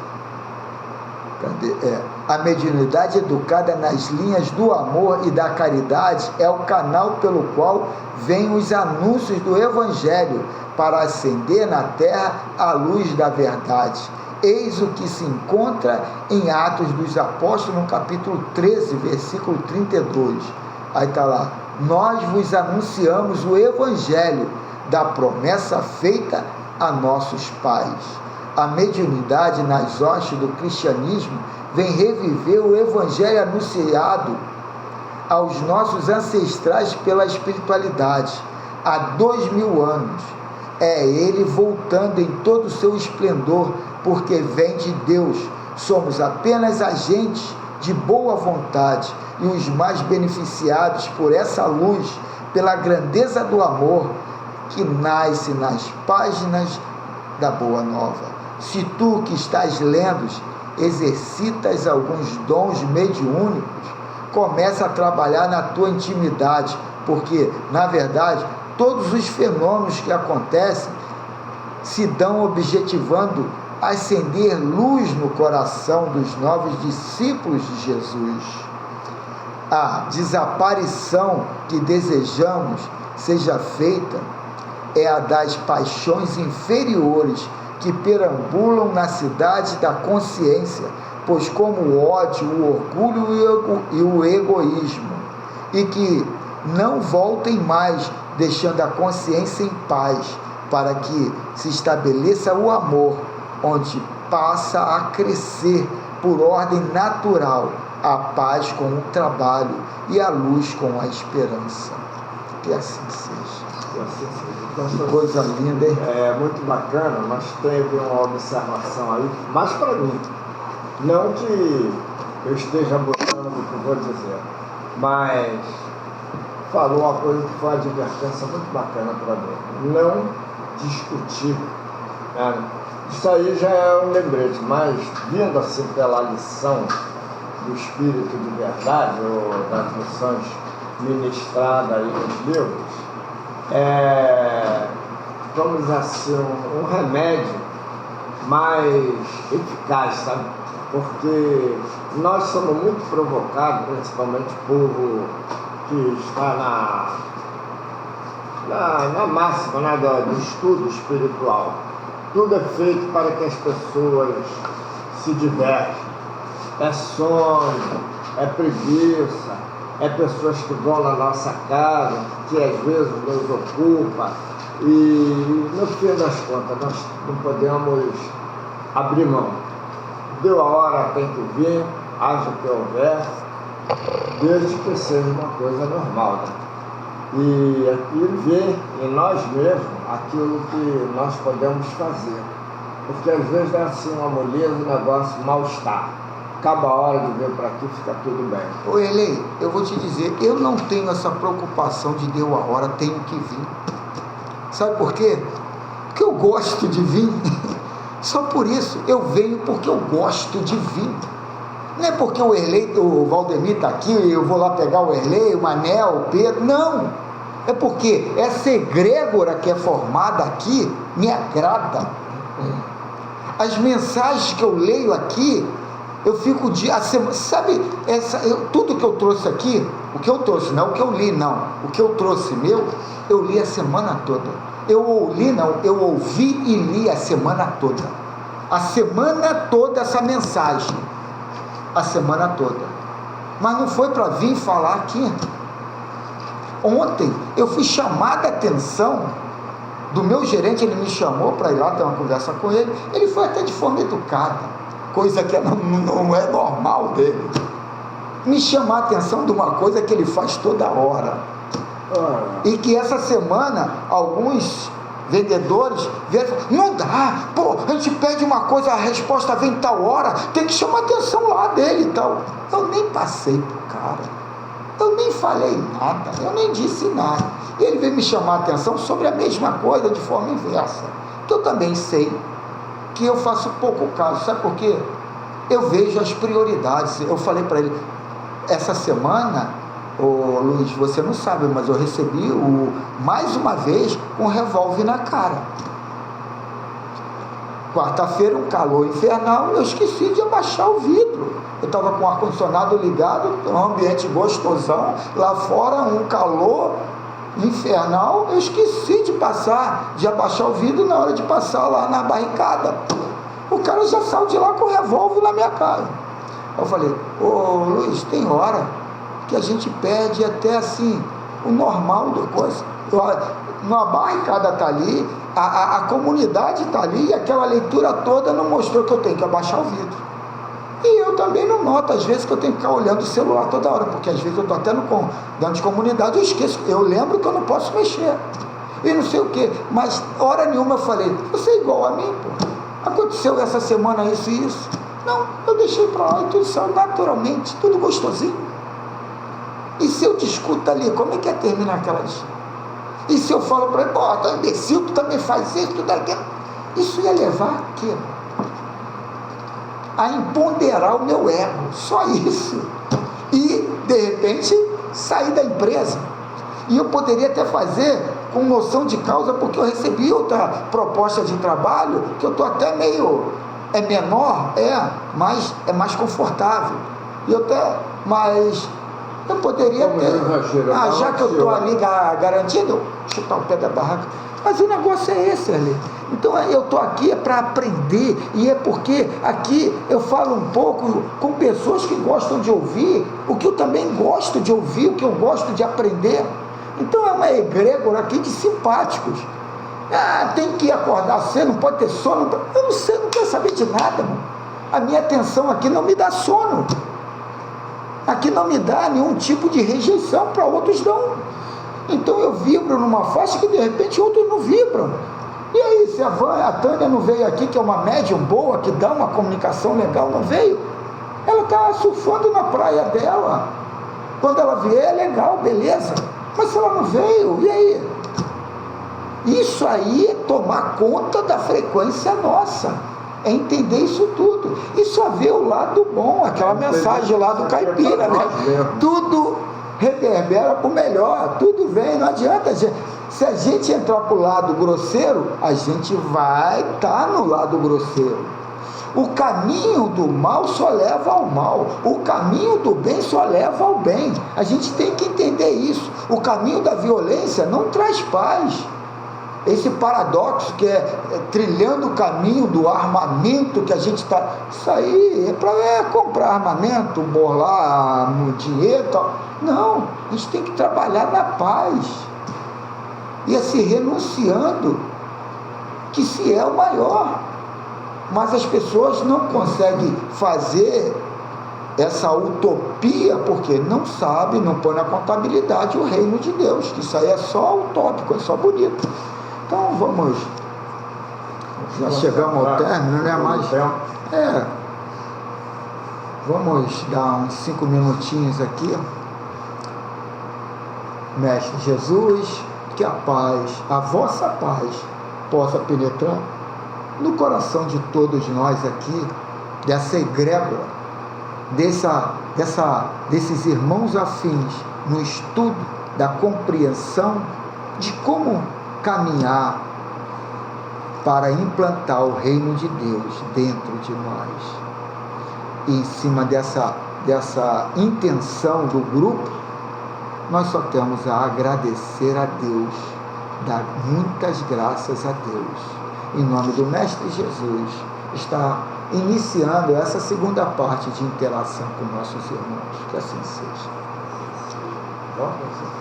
A mediunidade educada nas linhas do amor e da caridade é o canal pelo qual vêm os anúncios do Evangelho para acender na terra a luz da verdade. Eis o que se encontra em Atos dos Apóstolos, no capítulo 13, versículo 32. Aí está lá: nós vos anunciamos o Evangelho da promessa feita a nossos pais. A mediunidade nas hostes do cristianismo vem reviver o evangelho anunciado aos nossos ancestrais pela espiritualidade há 2000 anos. É ele voltando em todo o seu esplendor, porque vem de Deus. Somos apenas agentes de boa vontade e os mais beneficiados por essa luz, pela grandeza do amor que nasce nas páginas da Boa Nova. Se tu que estás lendo exercitas alguns dons mediúnicos, começa a trabalhar na tua intimidade, porque, na verdade, todos os fenômenos que acontecem se dão objetivando acender luz no coração dos novos discípulos de Jesus. A desaparição que desejamos seja feita é a das paixões inferiores que perambulam na cidade da consciência, pois como o ódio, o orgulho e o egoísmo, e que não voltem mais, deixando a consciência em paz, para que se estabeleça o amor, onde passa a crescer por ordem natural a paz com o trabalho e a luz com a esperança. Que assim seja. Que assim seja. Que coisa linda, hein? É muito bacana, mas teve uma observação aí, mas para mim, não que eu esteja botando o que eu vou dizer, mas falou uma coisa que foi uma advertência muito bacana para mim: não discutir, né? Isso aí já é um lembrete, mas vindo assim pela lição do Espírito de verdade, ou das lições ministradas aí nos livros, vamos dizer assim, um remédio mais eficaz, sabe? Porque nós somos muito provocados, principalmente o povo que está na máxima, né, do estudo espiritual. Tudo é feito para que as pessoas se divertam. É sono, é preguiça, é pessoas que vão na nossa casa, que às vezes nos ocupa, e no fim das contas nós não podemos abrir mão. Deu a hora, tem que vir, haja o que houver, desde que seja uma coisa normal, né? E ver em nós mesmos aquilo que nós podemos fazer. Porque às vezes é assim uma moleza, um negócio mal-estar. Acaba a hora de vir para aqui, fica tudo bem. Ô Elei, eu vou te dizer, eu não tenho essa preocupação de deu a hora, tenho que vir. Sabe por quê? Porque eu gosto de vir. Só por isso, eu venho porque eu gosto de vir. Não é porque o Valdemir está aqui, eu vou lá pegar o Erlei, o Manel, o Pedro, não. É porque essa egrégora que é formada aqui me agrada. As mensagens que eu leio aqui, eu fico sabe, tudo que eu trouxe aqui, o que eu trouxe, não o que eu li, não. O que eu trouxe eu li a semana toda. Eu ouvi e li a semana toda. A semana toda essa mensagem. A semana toda. Mas não foi para vir falar aqui. Ontem eu fui chamada a atenção do meu gerente, ele me chamou para ir lá ter uma conversa com ele. Ele foi até de forma educada, coisa que não é normal dele. Me chamar a atenção de uma coisa que ele faz toda hora. E que essa semana alguns vendedores vieram e falaram: não dá, pô, a gente pede uma coisa, a resposta vem tal hora, tem que chamar a atenção lá dele e tal. Eu nem passei pro cara, eu nem falei nada, eu nem disse nada. E ele veio me chamar a atenção sobre a mesma coisa de forma inversa, que eu também sei que eu faço pouco caso. Sabe por quê? Eu vejo as prioridades. Eu falei para ele, essa semana, ô Luiz, você não sabe, mas eu recebi mais uma vez um revólver na cara. Quarta-feira, um calor infernal, eu esqueci de abaixar o vidro. Eu estava com o ar-condicionado ligado, um ambiente gostosão, lá fora um calor infernal, eu esqueci de abaixar o vidro na hora de passar lá na barricada. O cara já saiu de lá com o revólver na minha cara. Eu falei: ô Luiz, tem hora que a gente perde até assim o normal da coisa. uma barricada está ali, a comunidade está ali, e aquela leitura toda não mostrou que eu tenho que abaixar o vidro. E eu também não noto, às vezes, que eu tenho que ficar olhando o celular toda hora, porque às vezes eu estou até dentro de comunidade, eu esqueço, eu lembro que eu não posso mexer, e não sei o quê, mas hora nenhuma eu falei, você é igual a mim, pô, aconteceu essa semana isso e isso. Não, eu deixei para lá e tudo saiu naturalmente, tudo gostosinho. E se eu discuto ali, como é que é terminar aquela discussão? E se eu falo para ele, pô, tá imbecil, tu também faz isso, tu daquilo, isso ia levar a quê? A empoderar o meu ego, só isso. E, de repente, sair da empresa. E eu poderia até fazer com noção de causa, porque eu recebi outra proposta de trabalho, que eu estou até meio, é menor, mas é mais confortável. E eu até, mas eu poderia ter, já que eu estou ali garantido, chutar o pé da barraca. Mas o negócio é esse, ali. Então eu estou aqui para aprender, e é porque aqui eu falo um pouco com pessoas que gostam de ouvir o que eu também gosto de ouvir, o que eu gosto de aprender. Então é uma egrégora aqui de simpáticos. Tem que acordar cedo, não pode ter sono. Eu não sei, não quero saber de nada, mano. A minha atenção aqui não me dá sono. Aqui não me dá nenhum tipo de rejeição, para outros dão. Então eu vibro numa faixa que de repente outros não vibram. E aí, se a Tânia não veio aqui, que é uma médium boa, que dá uma comunicação legal, não veio? Ela está surfando na praia dela. Quando ela vier, é legal, beleza. Mas se ela não veio, e aí? Isso aí é tomar conta da frequência nossa. É entender isso tudo. E só ver o lado bom, aquela mensagem lá do caipira, né? Tudo reverbera para o melhor, tudo vem, não adianta. Se a gente entrar para o lado grosseiro, a gente vai estar no lado grosseiro. O caminho do mal só leva ao mal, o caminho do bem só leva ao bem. A gente tem que entender isso. O caminho da violência não traz paz. Esse paradoxo que é trilhando o caminho do armamento que a gente está... Isso aí é para comprar armamento, bolar no dinheiro e tal. Não, a gente tem que trabalhar na paz. E se renunciando que se é o maior. Mas as pessoas não conseguem fazer essa utopia porque não sabem, não põe na contabilidade o reino de Deus, que isso aí é só utópico, é só bonito. Então vamos, já chegamos ao término, né? Mas vamos dar uns 5 minutinhos aqui. Mestre Jesus, que a paz, a vossa paz, possa penetrar no coração de todos nós aqui, dessa egrégora, desses irmãos afins, no estudo da compreensão de como caminhar para implantar o reino de Deus dentro de nós. E em cima dessa intenção do grupo, nós só temos a agradecer a Deus, dar muitas graças a Deus. Em nome do Mestre Jesus, está iniciando essa segunda parte de interação com nossos irmãos. Que assim seja. Vamos.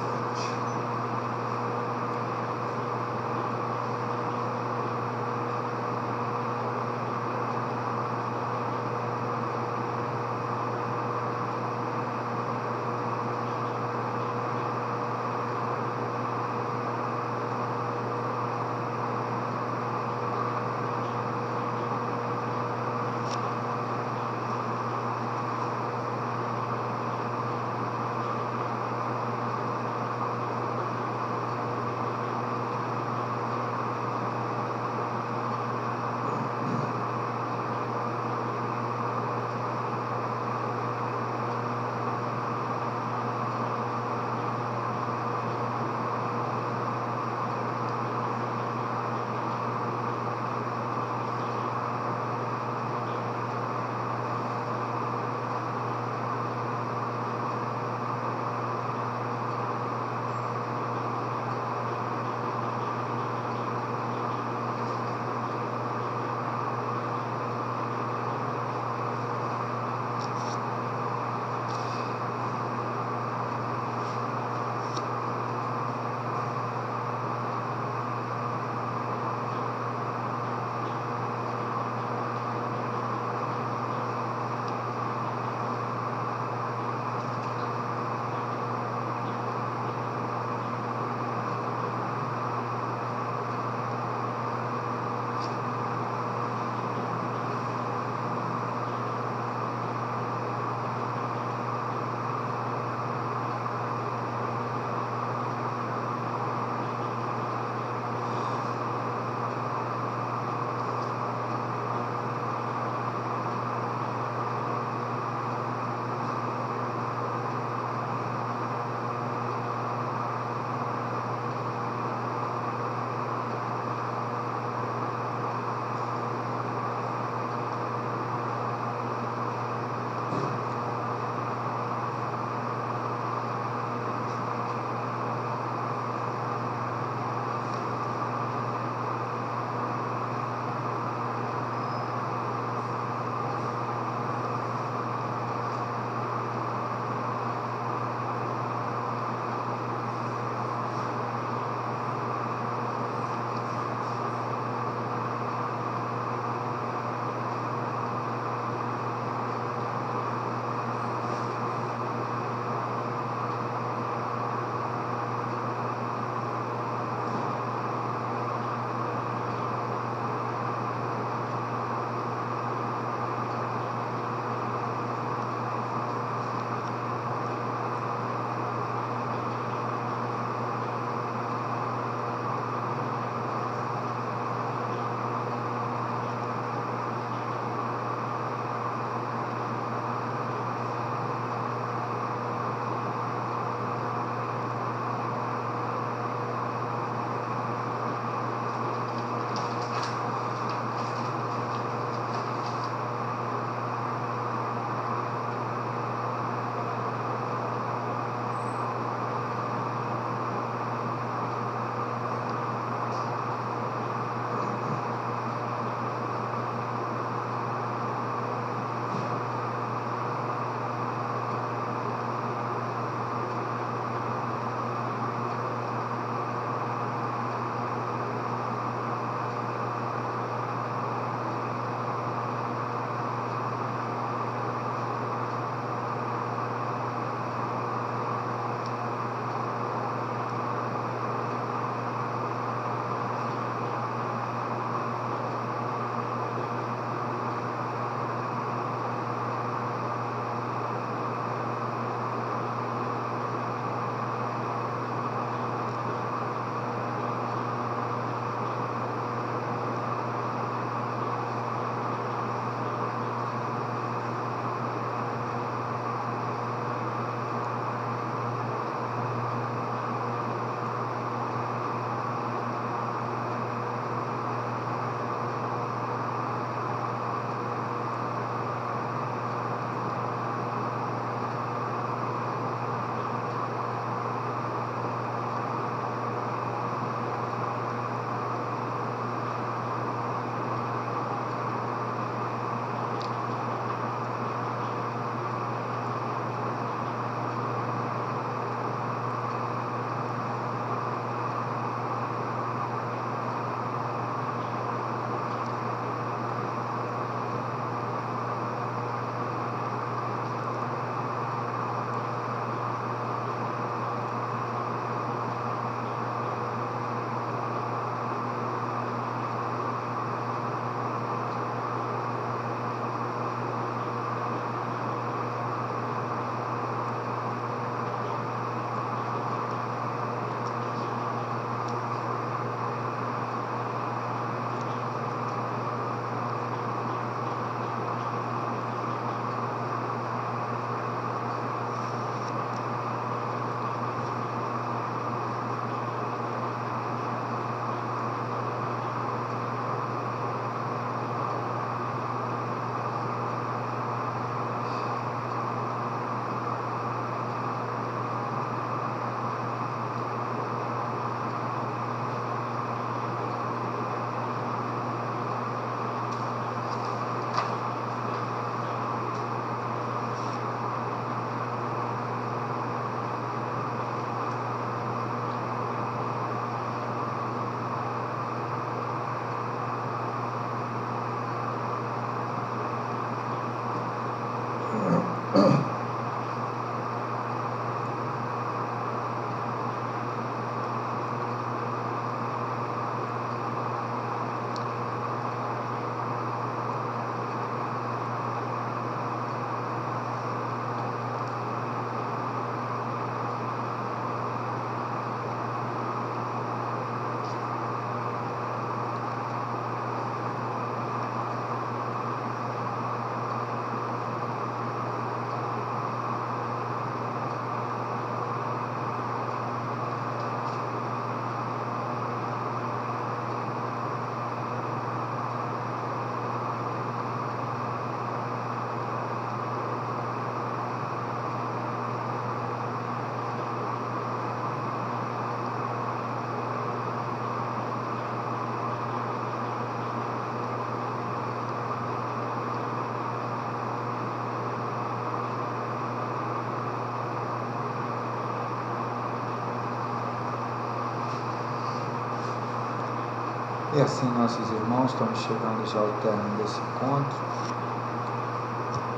E assim, nossos irmãos, estamos chegando já ao término desse encontro.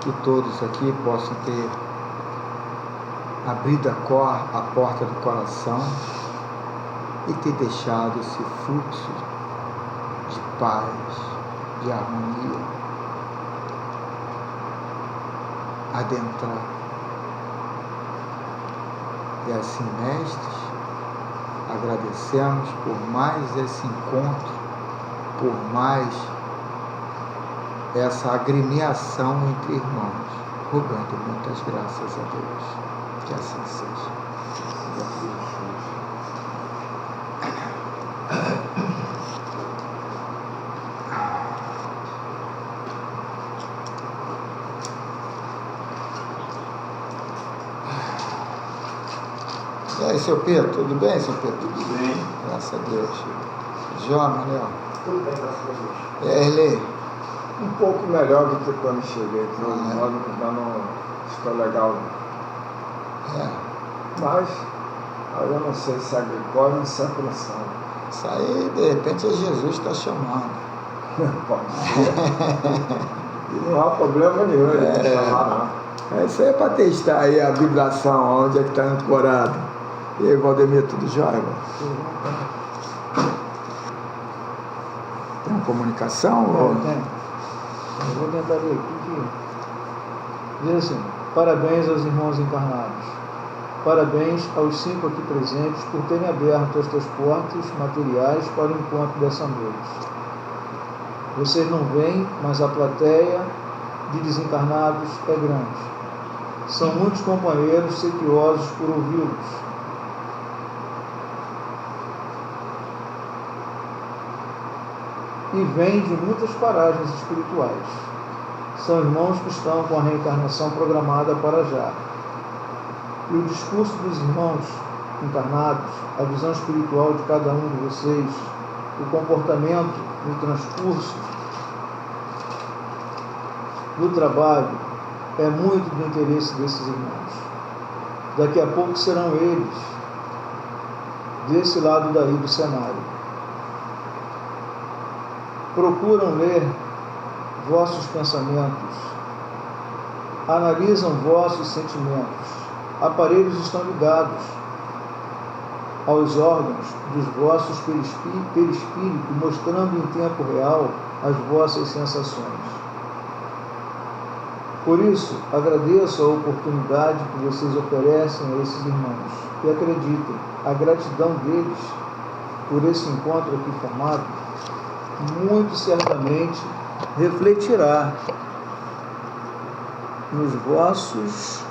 Que todos aqui possam ter abrido a porta do coração e ter deixado esse fluxo de paz, de harmonia adentrar. E assim, mestres, agradecemos por mais esse encontro, por mais essa agremiação entre irmãos, rogando muitas graças a Deus. Que assim seja. E aí, seu Pedro, tudo bem, seu Pedro? Tudo bem. Graças a Deus. João, Manuel? Tudo bem, graças a Deus. E aí, Erlei? Um pouco melhor do que quando cheguei, que eu não estou legal. É. Mas eu não sei se é glicose ou se é pressão. Isso aí, de repente, é Jesus que está chamando. Pode ser. E não há problema nenhum ele me chamar, não. Isso aí é para testar aí a vibração, onde é que está ancorado. E aí, Valdemir, tudo jóia? Tem uma comunicação? Tem. Eu vou tentar ler aqui. Diz assim: parabéns aos irmãos encarnados. Parabéns aos 5 aqui presentes por terem aberto estas portas materiais para o encontro dessa noite. Vocês não veem, mas a plateia de desencarnados é grande. São muitos companheiros sequiosos por ouvi-los. E vêm de muitas paragens espirituais. São irmãos que estão com a reencarnação programada para já. E o discurso dos irmãos encarnados, a visão espiritual de cada um de vocês, o comportamento no transcurso do trabalho é muito do interesse desses irmãos. Daqui a pouco serão eles desse lado daí do cenário. Procuram ler vossos pensamentos, analisam vossos sentimentos. Aparelhos estão ligados aos órgãos dos vossos perispírito, mostrando em tempo real as vossas sensações. Por isso, agradeço a oportunidade que vocês oferecem a esses irmãos e acreditem, a gratidão deles por esse encontro aqui formado muito certamente refletirá nos vossos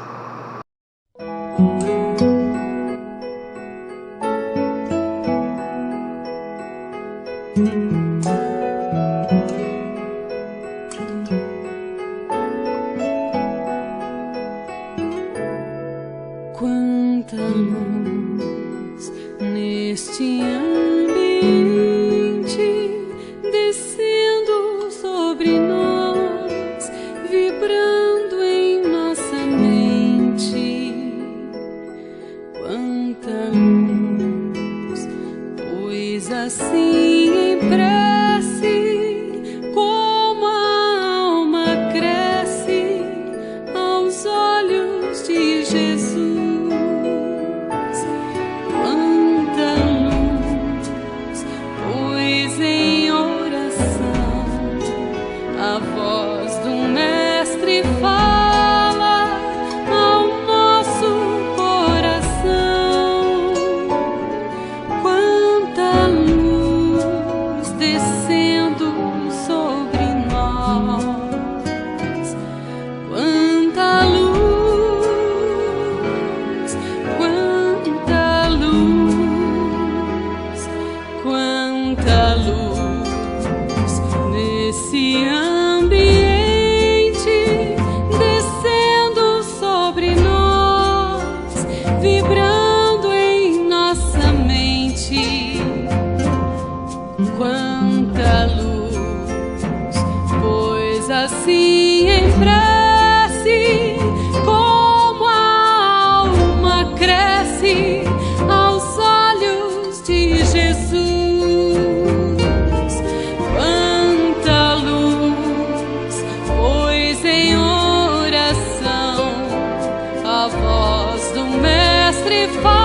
quanta luz neste ambiente descendo sobre nós, vibrando em nossa mente. Quanta luz, pois assim em prece, como a alma cresce aos olhos de Jesus. Quanta luz nesse ambiente descendo sobre nós, vibrando em nossa mente. Quanta luz, pois assim em prece, como a alma cresce aos olhos de Jesus. faz